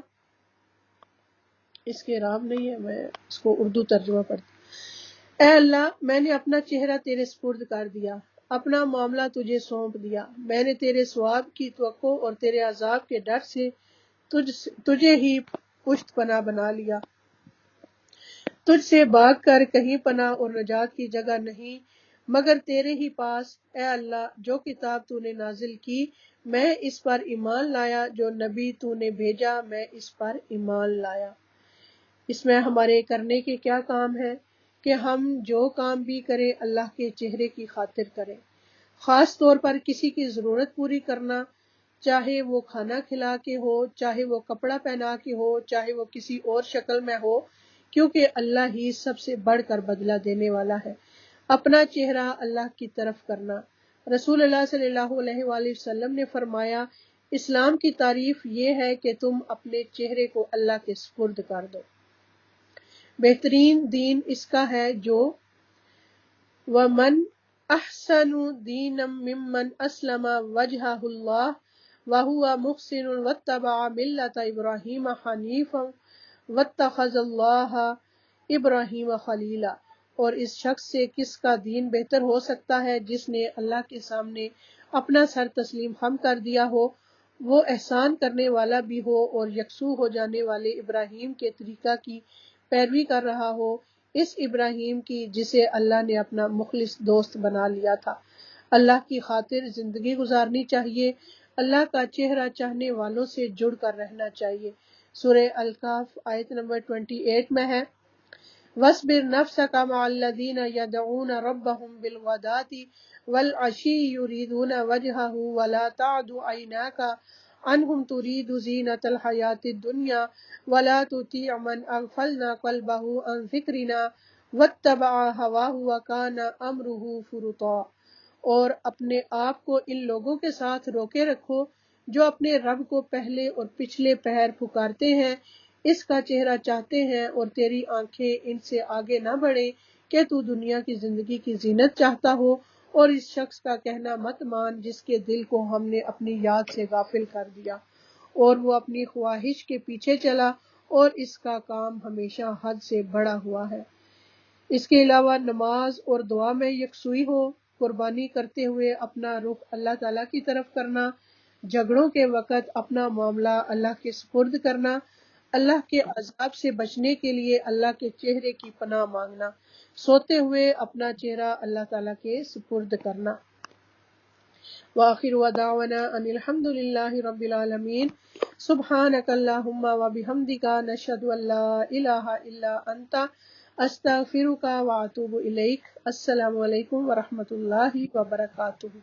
اس کے رام نہیں ہے، میں اس کو اردو ترجمہ پڑھتی۔ اے اللہ، میں نے اپنا چہرہ تیرے سپرد کر دیا، اپنا معاملہ تجھے سونپ دیا۔ میں نے تیرے ثواب کی توقع اور تیرے عذاب کے ڈر سے تجھے ہی پشت پناہ بنا لیا۔ تجھ سے بھاگ کر کہیں پناہ اور نجات کی جگہ نہیں مگر تیرے ہی پاس۔ اے اللہ، جو کتاب تو نے نازل کی میں اس پر ایمان لایا، جو نبی تو نے بھیجا میں اس پر ایمان لایا۔ اس میں ہمارے کرنے کے کیا کام ہے کہ ہم جو کام بھی کریں اللہ کے چہرے کی خاطر کریں، خاص طور پر کسی کی ضرورت پوری کرنا، چاہے وہ کھانا کھلا کے ہو، چاہے وہ کپڑا پہنا کے ہو، چاہے وہ کسی اور شکل میں ہو، کیونکہ اللہ ہی سب سے بڑھ کر بدلہ دینے والا ہے۔ اپنا چہرہ اللہ کی طرف کرنا۔ رسول اللہ صلی اللہ علیہ وآلہ وسلم نے فرمایا، اسلام کی تعریف یہ ہے کہ تم اپنے چہرے کو اللہ کے سپرد کر دو۔ بہترین دین اس کا ہے جو وَمَنْ أَحْسَنُ دِينًا مِّمَّنْ أَسْلَمَ وَجْهَهُ اللَّهُ وَهُوَ مُحْسِنٌ وَاتَّبَعَ مِلَّةَ إِبْرَاهِيمَ حَنِيفًا وَاتَّخَذَ اللَّهَ إِبْرَاهِيمَ خَلِيلًا۔ اور اس شخص سے کس کا دین بہتر ہو سکتا ہے جس نے اللہ کے سامنے اپنا سر تسلیم خم کر دیا ہو، وہ احسان کرنے والا بھی ہو اور یکسو ہو جانے والے ابراہیم کے طریقہ کی پیروی کر رہا ہو، اس ابراہیم کی جسے اللہ نے اپنا مخلص دوست بنا لیا تھا۔ اللہ کی خاطر زندگی گزارنی چاہیے، اللہ کا چہرہ چاہنے والوں سے جڑ کر رہنا چاہیے۔ سورہ الکہف آیت نمبر 28 میں ہے، وَاصْبِرْ نَفْسَكَ مَعَ الَّذِينَ يَدْعُونَ رَبَّهُمْ بِالْغَدَاةِ وَالْعَشِيِّ يُرِيدُونَ وَجْهَهُ وَلَا تَعْدُ عَيْنَاكَ عنهم تريد زينة الحياة الدنيا ولا تطيع من أغفلنا قلبه عن ذكرنا واتبع هواه وكان أمره فرطا۔ اور اپنے آپ کو ان لوگوں کے ساتھ روکے رکھو جو اپنے رب کو پہلے اور پچھلے پہر پکارتے ہیں، اس کا چہرہ چاہتے ہیں، اور تیری آنکھیں ان سے آگے نہ بڑھیں کہ تو دنیا کی زندگی کی زینت چاہتا ہو، اور اس شخص کا کہنا مت مان جس کے دل کو ہم نے اپنی یاد سے غافل کر دیا اور وہ اپنی خواہش کے پیچھے چلا، اور اس کا کام ہمیشہ حد سے بڑا ہوا ہے۔ اس کے علاوہ نماز اور دعا میں یکسوئی ہو، قربانی کرتے ہوئے اپنا رخ اللہ تعالیٰ کی طرف کرنا، جھگڑوں کے وقت اپنا معاملہ اللہ کے سپرد کرنا، اللہ کے عذاب سے بچنے کے لیے اللہ کے چہرے کی پناہ مانگنا، سوتے ہوئے اپنا چہرہ اللہ تعالیٰ کے سپرد کرنا۔ وآخر دعوانا ان الحمد للہ رب العالمین۔ سبحانک اللہم وبحمدک، نشہد ان لا الہ الا انت، استغفرک واتوب الیک۔ السلام علیکم ورحمۃ اللہ وبرکاتہ۔